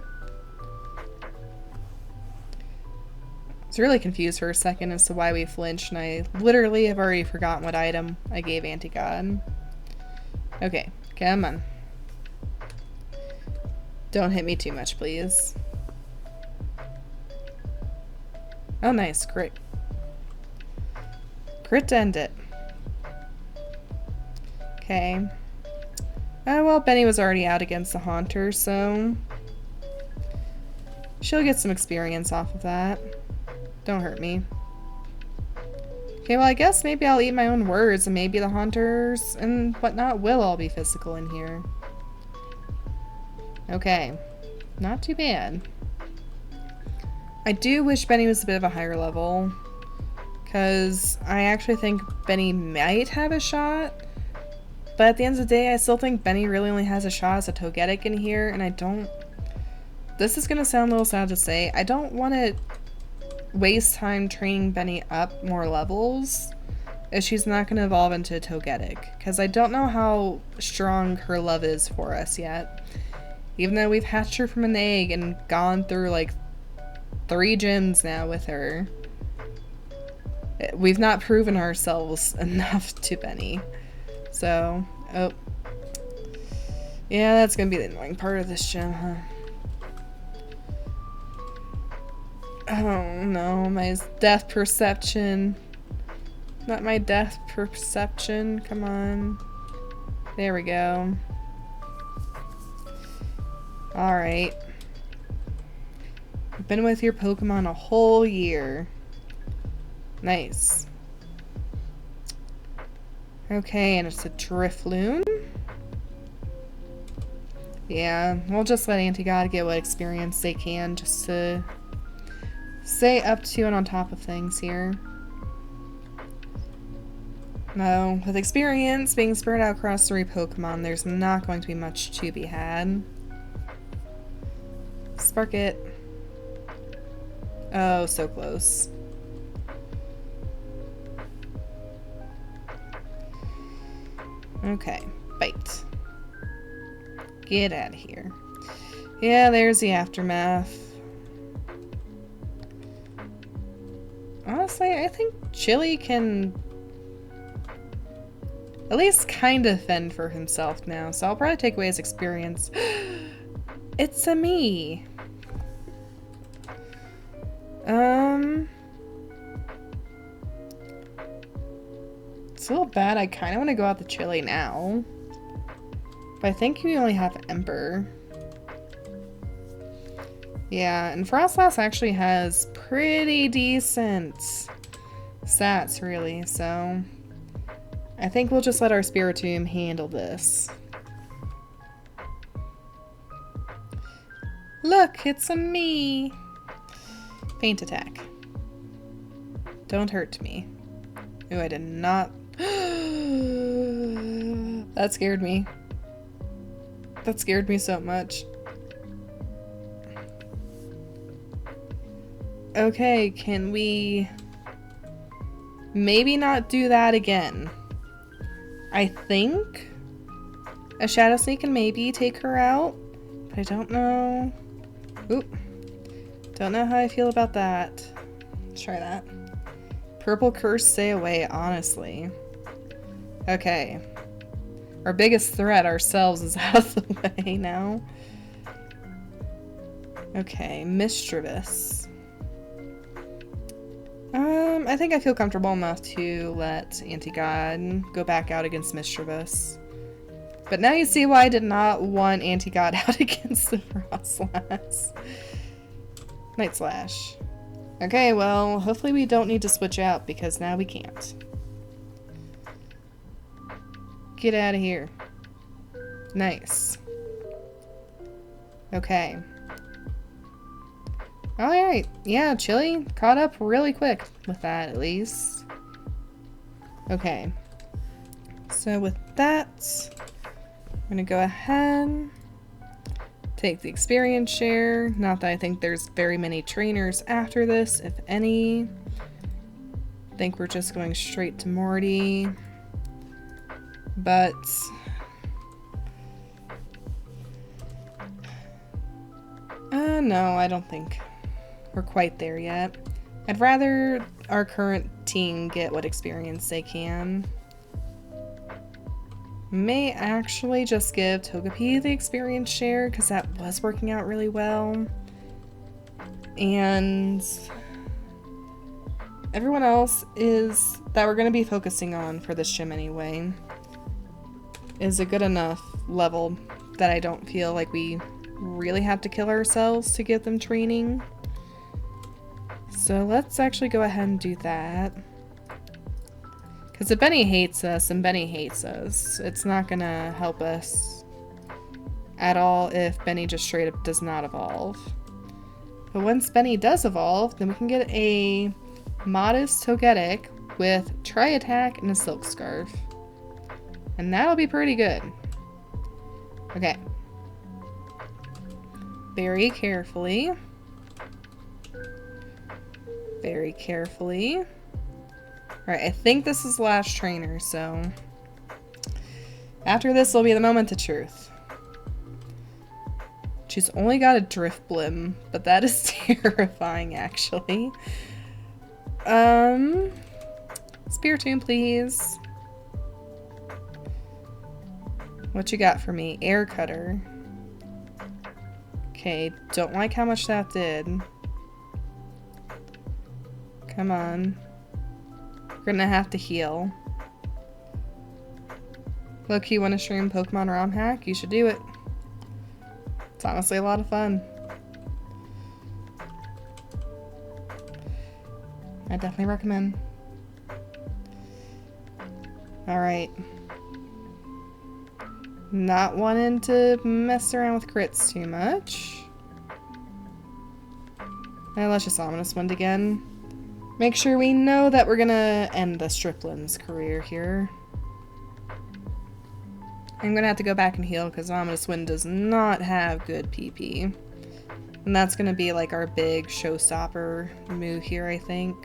Speaker 1: I was really confused for a second as to why we flinched, and I literally have already forgotten what item I gave Anti-God. Okay, come on. Don't hit me too much, please. Oh, nice. Crit. Crit to end it. Okay. Oh, well, Benny was already out against the Haunter, so she'll get some experience off of that. Don't hurt me. Okay, well, I guess maybe I'll eat my own words, and maybe the Haunters and whatnot will all be physical in here. Okay. Not too bad. I do wish Benny was a bit of a higher level, because I actually think Benny might have a shot, but at the end of the day, I still think Benny really only has a shot as a Togetic in here, and I don't... This is going to sound a little sad to say. I don't want to waste time training Benny up more levels if she's not going to evolve into a Togetic, because I don't know how strong her love is for us yet. Even though we've hatched her from an egg and gone through like 3 gyms now with her, we've not proven ourselves enough to Benny. So, oh. Yeah, that's gonna be the annoying part of this gym, huh? Oh no, my depth perception. Not my depth perception, come on. There we go. Alright. I've been with your Pokemon a whole year. Nice. Okay, and it's a Drifloon. Yeah, we'll just let Anti-God get what experience they can just to stay up to and on top of things here. No, with experience being spread out across 3 Pokemon, there's not going to be much to be had. Spark it. Oh, so close. Okay, bite. Get out of here. Yeah, there's the aftermath. Honestly, I think Chili can at least kind of fend for himself now, so I'll probably take away his experience. It's a me. It's a little bad. I kind of want to go out the Chili now. But I think we only have Ember. Yeah, and Frostlass actually has pretty decent stats, really, so I think we'll just let our Spiritomb handle this. Look, it's a me! Faint attack. Don't hurt me. Ooh, I did not... That scared me. That scared me so much. Okay, can we maybe not do that again? I think a Shadow Sneak can maybe take her out. I don't know. Oop. Don't know how I feel about that. Let's try that. Purple curse, stay away, honestly. Okay. Our biggest threat ourselves is out of the way now. Okay, mischievous. I think I feel comfortable enough to let Anti-God go back out against mischievous. But now you see why I did not want Anti-God out against the Frostlass. Night Slash. Okay, well, hopefully we don't need to switch out because now we can't. Get out of here. Nice. Okay. Alright, yeah, Chili caught up really quick with that, at least. Okay. So with that, I'm gonna go ahead, take the experience share. Not that I think there's very many trainers after this, if any. I think we're just going straight to Morty. But no, I don't think we're quite there yet. I'd rather our current team get what experience they can. May actually just give Togepi the experience share because that was working out really well. And everyone else is that we're going to be focusing on for this gym anyway is a good enough level that I don't feel like we really have to kill ourselves to get them training. So let's actually go ahead and do that. Because if Benny hates us, and Benny hates us, it's not gonna help us at all if Benny just straight up does not evolve. But once Benny does evolve, then we can get a modest Togetic with Tri-Attack and a Silk Scarf. And that'll be pretty good. Okay. Very carefully. Very carefully. Alright, I think this is last trainer, so after this will be the moment of truth. She's only got a Drift Blim, but that is terrifying, actually. Spiritomb, please. What you got for me? Air Cutter. Okay, don't like how much that did. Come on. We're gonna have to heal. Look, you want to stream Pokemon ROM hack? You should do it. It's honestly a lot of fun. I definitely recommend. Alright. Not wanting to mess around with crits too much. Now let's just Ominous Wind again. Make sure we know that we're gonna end the Striplin's career here. I'm gonna have to go back and heal because Ominous Wind does not have good PP. And that's gonna be like our big showstopper move here, I think.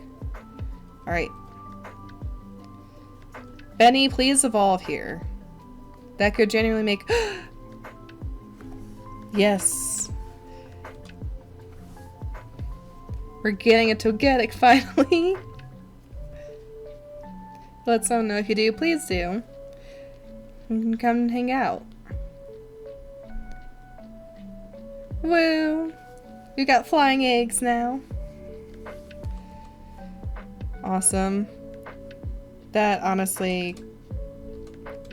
Speaker 1: Alright. Benny, please evolve here. That could genuinely make... Yes. We're getting a Togetic finally. Let someone know if you do. Please do. You can come and hang out. Woo! We got flying eggs now. Awesome. That honestly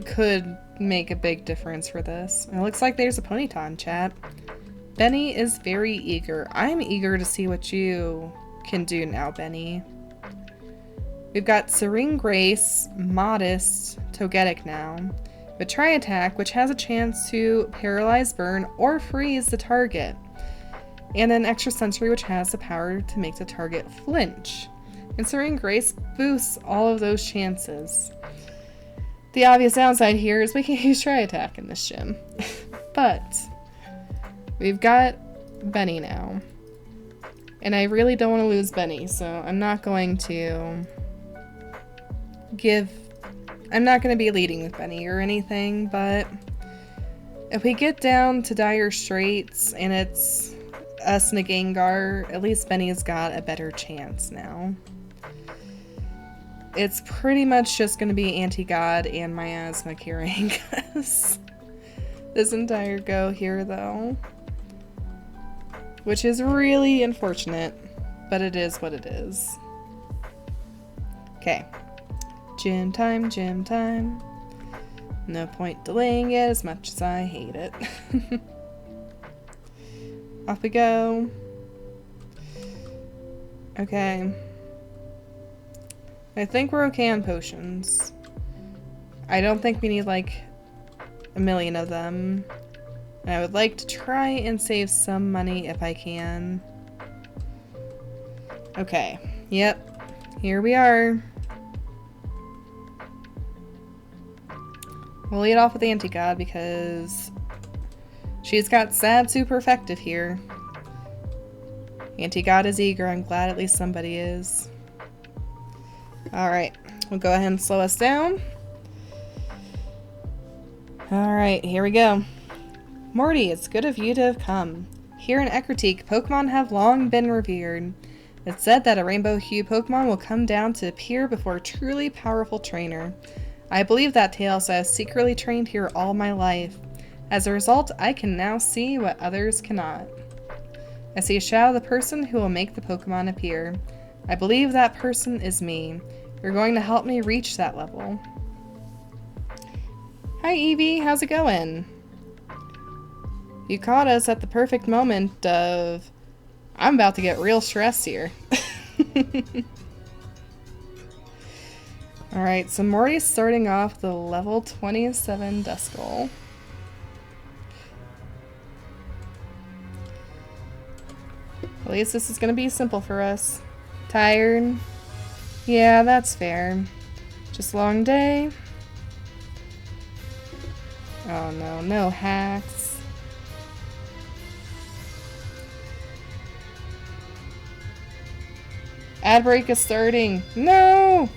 Speaker 1: could make a big difference for this. It looks like there's a Ponyta in chat. Benny is very eager. I'm eager to see what you can do now, Benny. We've got Serene Grace, Modest, Togetic now. But Tri-Attack, which has a chance to paralyze, burn, or freeze the target. And then Extra Sensory, which has the power to make the target flinch. And Serene Grace boosts all of those chances. The obvious downside here is we can't use Tri-Attack in this gym. But we've got Benny now. And I really don't want to lose Benny, so I'm not going to be leading with Benny or anything, but If we get down to dire straits and it's us and a Gengar, at least Benny's got a better chance now. It's pretty much just going to be Anti-God and Miasma carrying us this entire go here, though. Which is really unfortunate, but it is what it is. Okay. Gym time, gym time. No point delaying it as much as I hate it. Off we go. Okay. I think we're okay on potions. I don't think we need like a million of them. And I would like to try and save some money if I can. Okay. Yep. Here we are. We'll lead off with Anti-God because she's got sad super effective here. Anti-God is eager. I'm glad at least somebody is. Alright. We'll go ahead and slow us down. Alright, here we go. Morty, it's good of you to have come. Here in Ecruteak, Pokemon have long been revered. It's said that a rainbow-hue Pokemon will come down to appear before a truly powerful trainer. I believe that tale, so I have secretly trained here all my life. As a result, I can now see what others cannot. I see a shadow of the person who will make the Pokemon appear. I believe that person is me. You're going to help me reach that level. Hi Evie, how's it going? You caught us at the perfect moment of... I'm about to get real stressed here. Alright, so Morty's starting off the level 27 Duskull. At least this is going to be simple for us. Tired? Yeah, that's fair. Just a long day? Oh no, no hacks. Ad break is starting. No!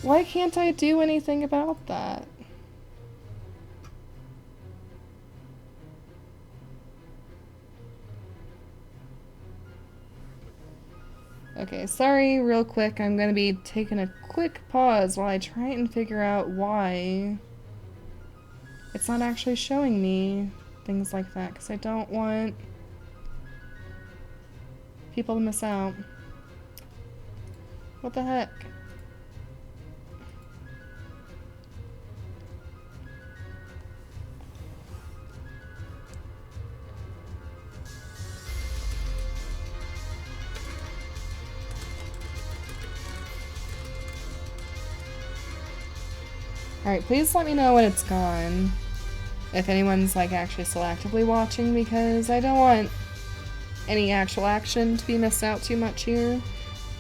Speaker 1: Why can't I do anything about that? Okay, sorry, real quick. I'm gonna be taking a quick pause while I try and figure out why it's not actually showing me things like that, because I don't want people to miss out. What the heck? Alright, please let me know when it's gone. If anyone's like actually still actively watching, because I don't want any actual action to be missed out too much here.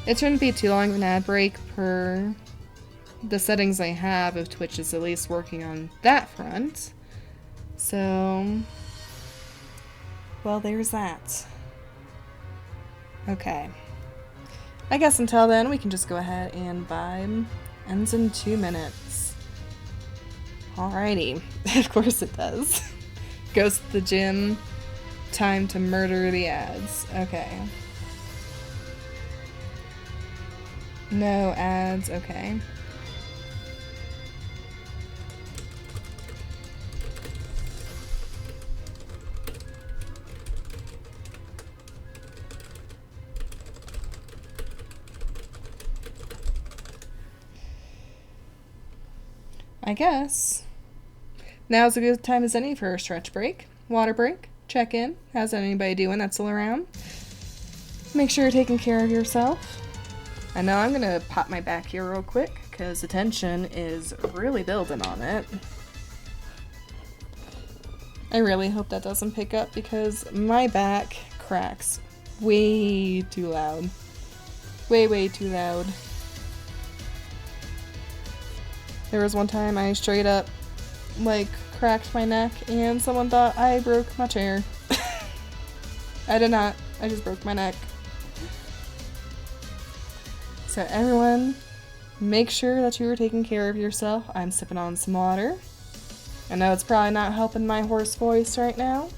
Speaker 1: It shouldn't be too long of an ad break per the settings I have if Twitch is at least working on that front. So, well, there's that. Okay. I guess until then, we can just go ahead and vibe. Ends in 2 minutes. Alrighty. Of course it does. Goes to the gym. Time to murder the ads. Okay. No ads. Okay. I guess now's a good time as any for a stretch break, water break, check in. How's anybody doing that's still around? Make sure you're taking care of yourself. I know I'm gonna pop my back here real quick because the tension is really building on it. I really hope that doesn't pick up because my back cracks way too loud. Way too loud. There was one time I straight up, like, cracked my neck and someone thought I broke my chair. I did not. I just broke my neck. So everyone, make sure that you are taking care of yourself. I'm sipping on some water. I know it's probably not helping my hoarse voice right now,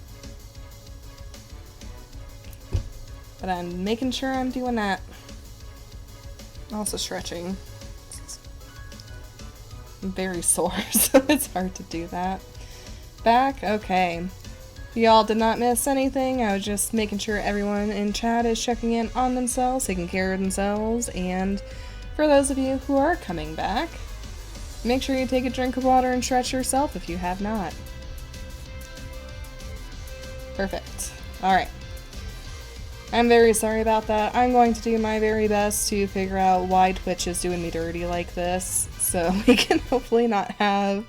Speaker 1: but I'm making sure I'm doing that. Also stretching. I'm very sore, so it's hard to do that. Back? Okay. Y'all did not miss anything. I was just making sure everyone in chat is checking in on themselves, taking care of themselves, and for those of you who are coming back, make sure you take a drink of water and stretch yourself if you have not. Perfect. Alright. I'm very sorry about that. I'm going to do my very best to figure out why Twitch is doing me dirty like this, so we can hopefully not have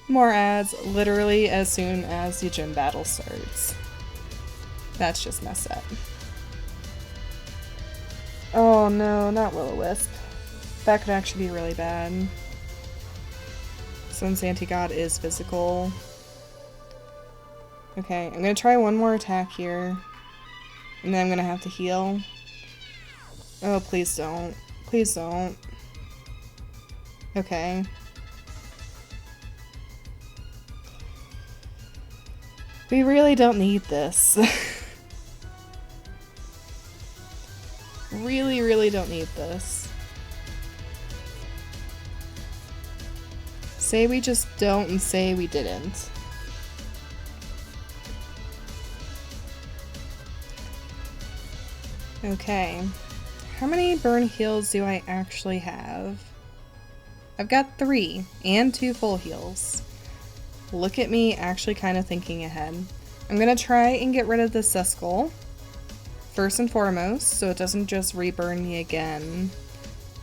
Speaker 1: more ads literally as soon as the gym battle starts. That's just messed up. Oh no, not Will-O-Wisp. That could actually be really bad. Since Anti-God is physical. Okay, I'm gonna try one more attack here. And then I'm gonna have to heal. Oh, please don't. Please don't. Okay. We really don't need this. Really, really don't need this. Say we just don't and say we didn't. Okay. How many burn heals do I actually have? I've got 3 and 2 full heals. Look at me actually kind of thinking ahead. I'm gonna try and get rid of the Seskull first and foremost, so it doesn't just reburn me again.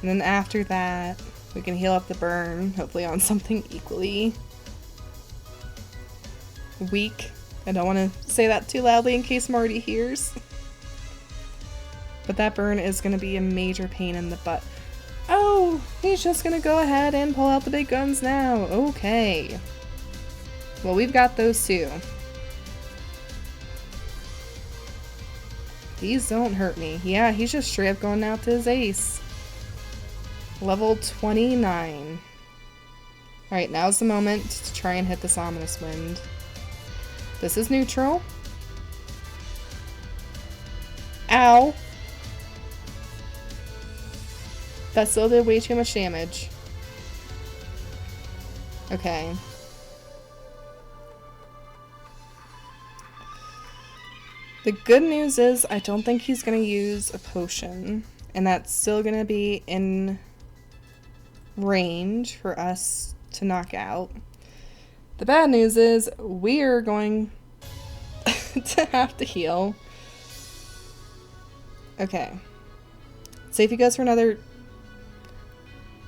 Speaker 1: And then after that, we can heal up the burn, hopefully on something equally weak. I don't want to say that too loudly in case Morty hears. But that burn is going to be a major pain in the butt. Oh, he's just going to go ahead and pull out the big guns now. Okay. Well, we've got those too. These don't hurt me. Yeah, he's just straight up going out to his ace. Level 29. Alright, now's the moment to try and hit this ominous wind. This is neutral. Ow! That still did way too much damage. Okay. The good news is I don't think he's going to use a potion, and that's still going to be in range for us to knock out. The bad news is we're going to have to heal. Okay. See if he goes for another...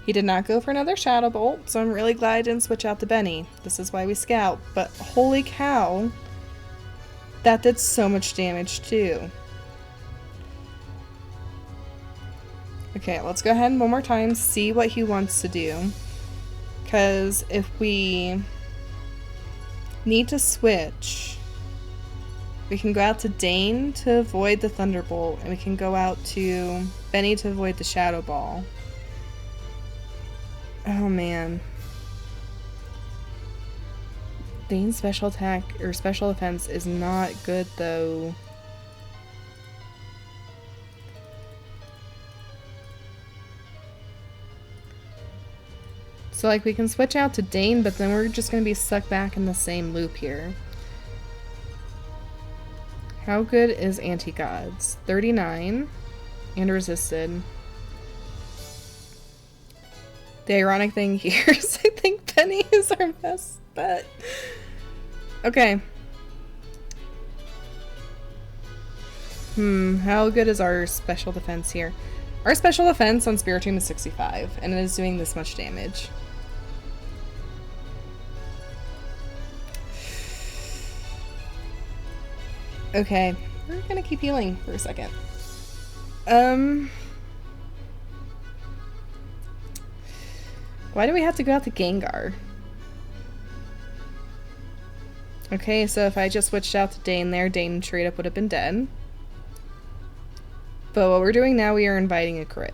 Speaker 1: He did not go for another Shadow Bolt, so I'm really glad I didn't switch out to Benny. This is why we scout, but holy cow, that did so much damage too. Okay, let's go ahead and one more time see what he wants to do. Because if we need to switch, we can go out to Dane to avoid the Thunderbolt, and we can go out to Benny to avoid the Shadow Ball. Oh man. Dane's special attack or special defense is not good though. So like we can switch out to Dane, but then we're just gonna be stuck back in the same loop here. How good is Anti-Gods? 39 and resisted. The ironic thing here is I think Penny is our best bet. Okay. How good is our special defense here? Our special defense on Spiritomb is 65, and it is doing this much damage. Okay, we're gonna keep healing for a second. Why do we have to go out to Gengar? Okay, so if I just switched out to Dane there, Dane straight up would have been dead. But what we're doing now, we are inviting a crit.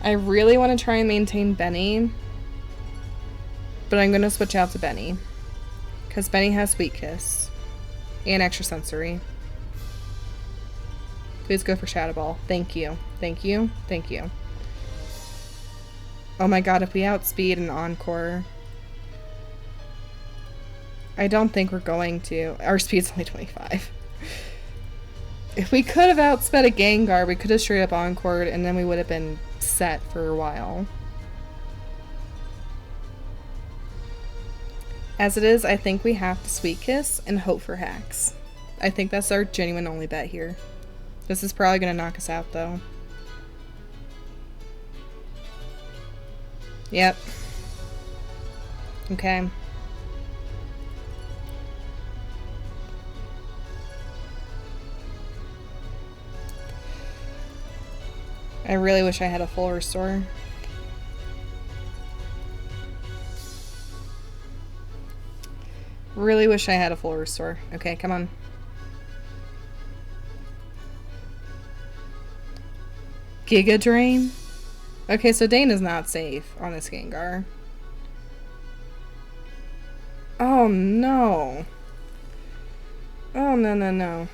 Speaker 1: I really want to try and maintain Benny, but I'm going to switch out to Benny. Because Benny has Sweet Kiss. And Extrasensory. Please go for Shadow Ball. Thank you. Thank you. Thank you. Oh my god, if we outspeed an Encore... I don't think we're going to. Our speed's only 25. If we could have outsped a Gengar, we could have straight up Encored, and then we would have been set for a while. As it is, I think we have to Sweet Kiss and hope for hacks. I think that's our genuine only bet here. This is probably going to knock us out, though. Yep. Okay. I really wish I had a full restore. Really wish I had a full restore. Okay, come on. Giga Drain? Okay, so Dana's not safe on this Gengar. Oh no. Oh no no no.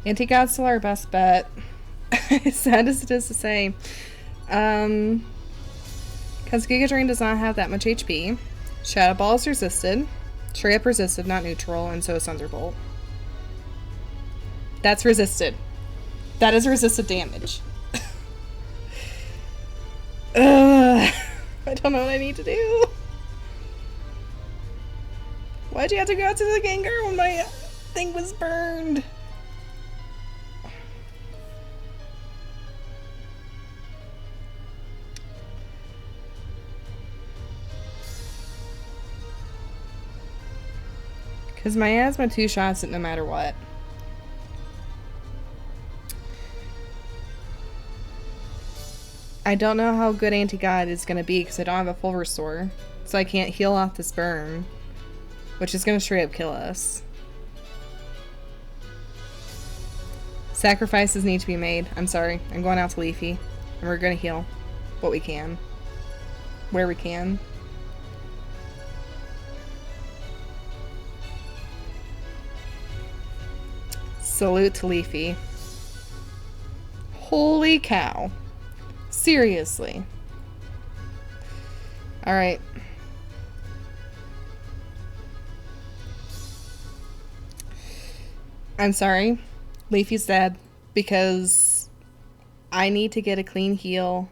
Speaker 1: Anti-God's still our best bet. As sad as it is to say. Because Giga Drain does not have that much HP. Shadow Ball is resisted. Straight up resisted, not neutral, and so is Thunderbolt. That's resisted. That is resisted damage. I don't know what I need to do. Why'd you have to go out to the Gengar when my thing was burned? Because my asthma two-shots it no matter what. I don't know how good Anti-God is going to be because I don't have a full restore. So I can't heal off this burn. Which is going to straight up kill us. Sacrifices need to be made. I'm sorry. I'm going out to Leafy. And we're going to heal what we can. Where we can. Salute to Leafy. Holy cow. Seriously. Alright. I'm sorry. Leafy's dead because I need to get a clean heal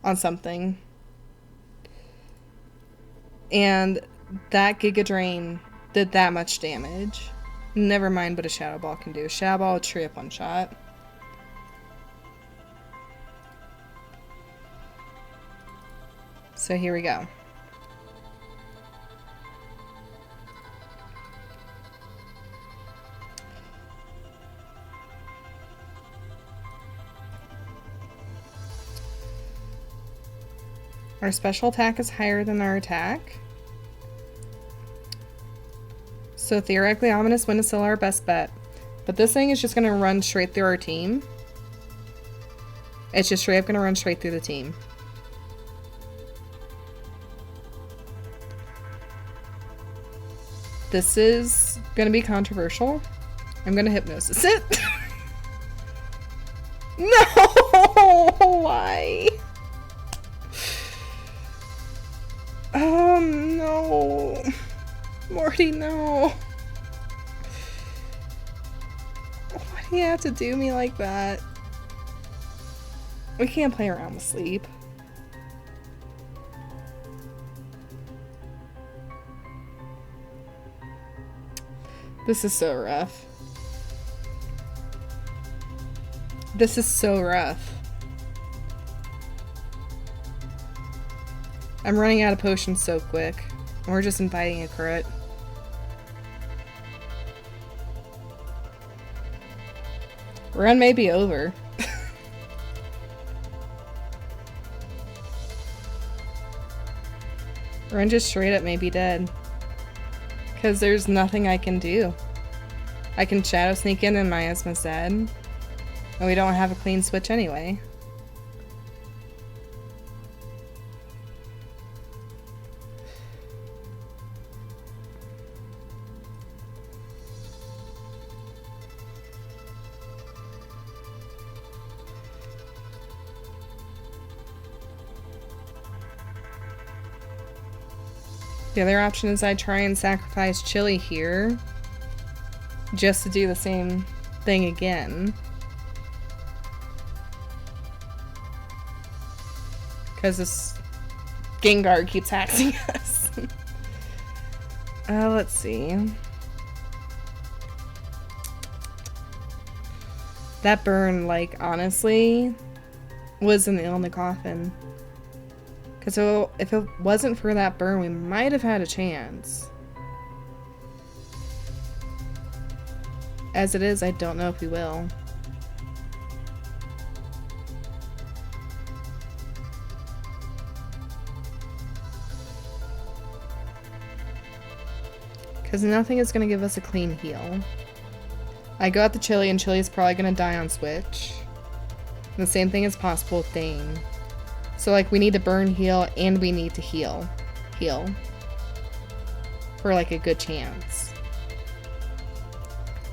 Speaker 1: on something. And that Giga Drain did that much damage. Never mind what a Shadow Ball can do. Shadow Ball will tree up one shot. So here we go. Our special attack is higher than our attack. So theoretically, Ominous Wind is still our best bet. But this thing is just going to run straight through our team. It's just straight up going to run straight through the team. This is going to be controversial. I'm going to Hypnosis it. No! Why? Oh no. Morty, no. Why do you have to do me like that? We can't play around with sleep. This is so rough. This is so rough. I'm running out of potions so quick. And we're just inviting a crit. Run may be over. Grunt just straight up may be dead. Because there's nothing I can do. I can shadow sneak in and Miasma's dead. And we don't have a clean switch anyway. The other option is I try and sacrifice Chili here just to do the same thing again. Because this Gengar keeps hacking us. Let's see. That burn, like, honestly, was a nail in the coffin. Because if it wasn't for that burn, we might have had a chance. As it is, I don't know if we will. Because nothing is going to give us a clean heal. I go at the Chili, and Chili's probably going to die on switch. And the same thing is possible with Dane. So, like, we need to burn heal, and we need to heal. For, like, a good chance.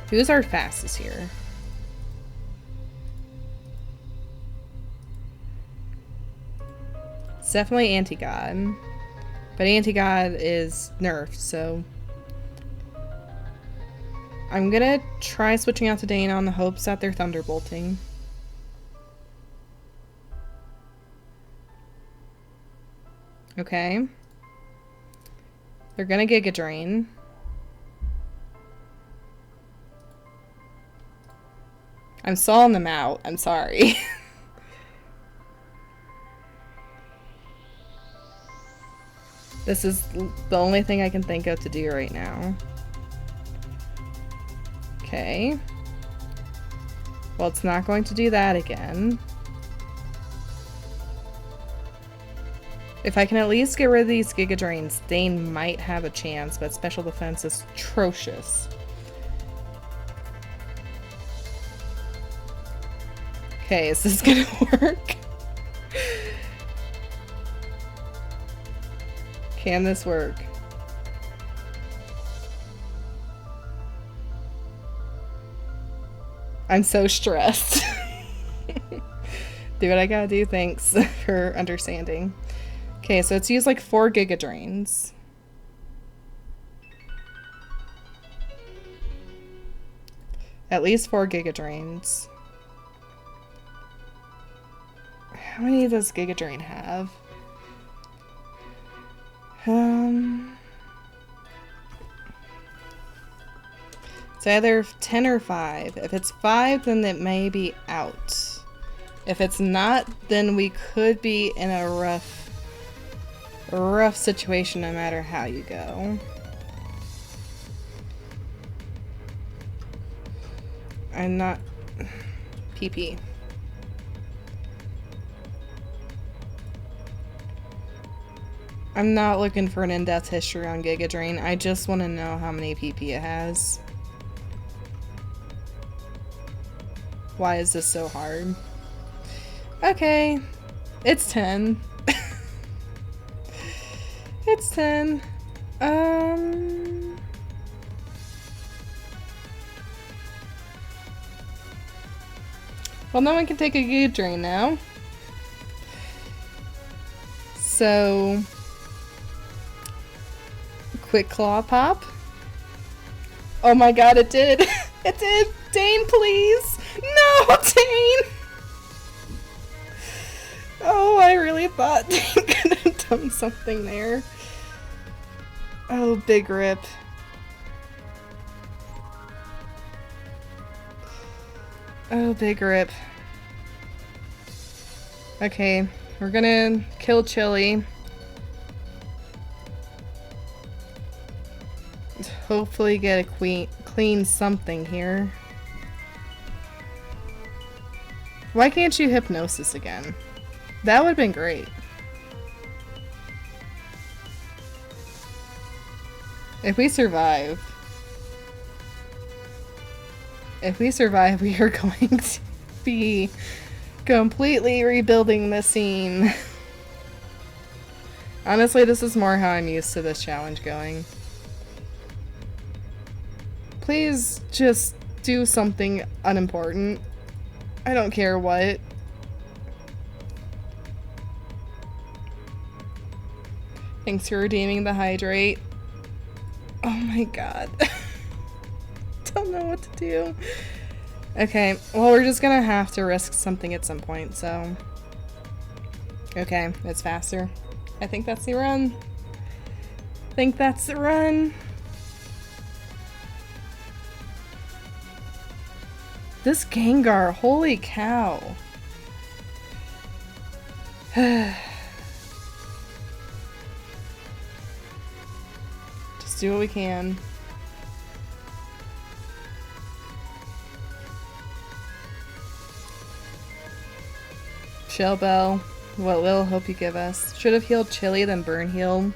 Speaker 1: Who's our fastest here? It's definitely Anti-God. But Anti-God is nerfed, so... I'm gonna try switching out to Dane on the hopes that they're thunderbolting. Okay. They're gonna Giga Drain. I'm stalling them out. I'm sorry. This is the only thing I can think of to do right now. Okay. Well, it's not going to do that again. If I can at least get rid of these Giga Drains, Dane might have a chance, but special defense is atrocious. Okay, is this gonna work? Can this work? I'm so stressed. Do what I gotta do, thanks for understanding. Okay, so it's used like 4 Giga Drains. At least 4 Giga Drains. How many does Giga Drain have? It's either 10 or 5. If it's 5, then it may be out. If it's not, then we could be in a rough situation no matter how you go. I'm not... PP. I'm not looking for an in-depth history on Giga Drain. I just want to know how many PP it has. Why is this so hard? Okay. It's 10. It's 10. Well, no one can take a Giga Drain now. So... Quick Claw Pop. Oh my god, it did! It did! Dane, please! No, Dane! Oh, I really thought Dane could have done something there. Oh, big rip. Oh, big rip. Okay, we're gonna kill Chili. Hopefully get a clean something here. Why can't you Hypnosis again? That would have been great. If we survive, we are going to be completely rebuilding the scene. Honestly, this is more how I'm used to this challenge going. Please just do something unimportant. I don't care what. Thanks for redeeming the hydrate. Oh my god. Don't know what to do. Okay, well, we're just gonna have to risk something at some point, so. Okay, it's faster. I think that's the run. This Gengar, holy cow. Just do what we can. Shell Bell, what will hope you give us? Should have healed Chili, then burn heal.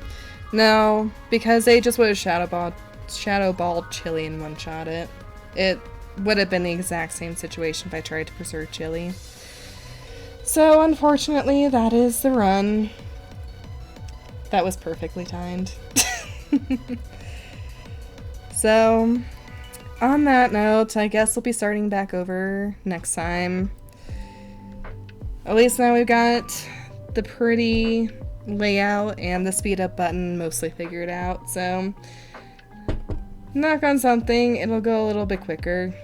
Speaker 1: No, because they just would have Shadow Balled Chili and one-shot it. It would have been the exact same situation if I tried to preserve Chili. So, unfortunately, that is the run. That was perfectly timed. So, on that note, I guess we'll be starting back over next time. At least now we've got the pretty layout and the speed up button mostly figured out, so knock on something, it'll go a little bit quicker.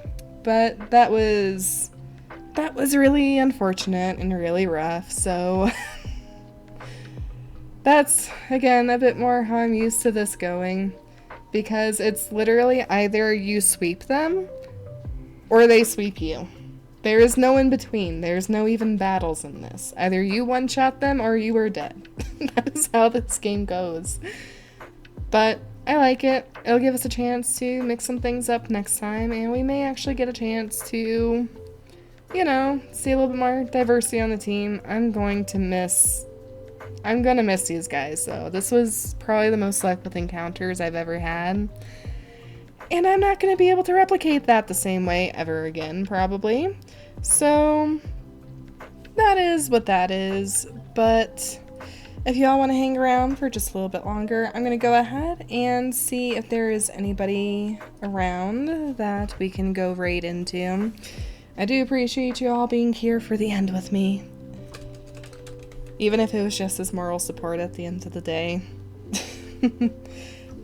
Speaker 1: But that was really unfortunate and really rough, so that's, again, a bit more how I'm used to this going, because it's literally either you sweep them or they sweep you. There is no in between. There's no even battles in this. Either you one-shot them or you are dead. That is how this game goes. But I like it. It'll give us a chance to mix some things up next time, and we may actually get a chance to, you know, see a little bit more diversity on the team. I'm gonna miss these guys, though. This was probably the most luck with encounters I've ever had. And I'm not going to be able to replicate that the same way ever again, probably. So, that is what that is. But if y'all want to hang around for just a little bit longer, I'm going to go ahead and see if there is anybody around that we can go raid into. I do appreciate you all being here for the end with me. Even if it was just as moral support at the end of the day.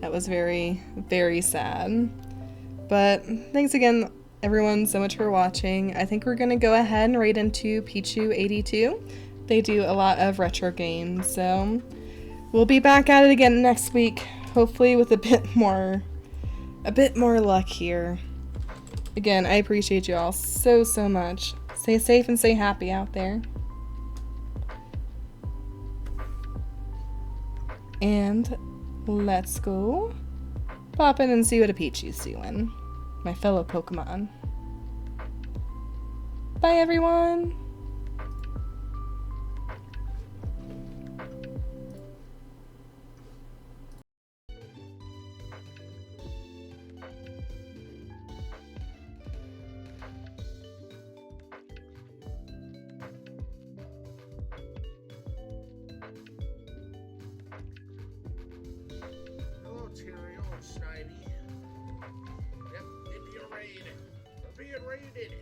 Speaker 1: That was very, very sad. But thanks again, everyone, so much for watching. I think we're going to go ahead and raid into Pichu82. They do a lot of retro games, so we'll be back at it again next week, hopefully with a bit more luck here. Again, I appreciate you all so, so much. Stay safe and stay happy out there. And let's go pop in and see what a Pichu's doing. My fellow Pokemon. Bye, everyone!
Speaker 2: Snivy. Yep, into your raid. We're being raided.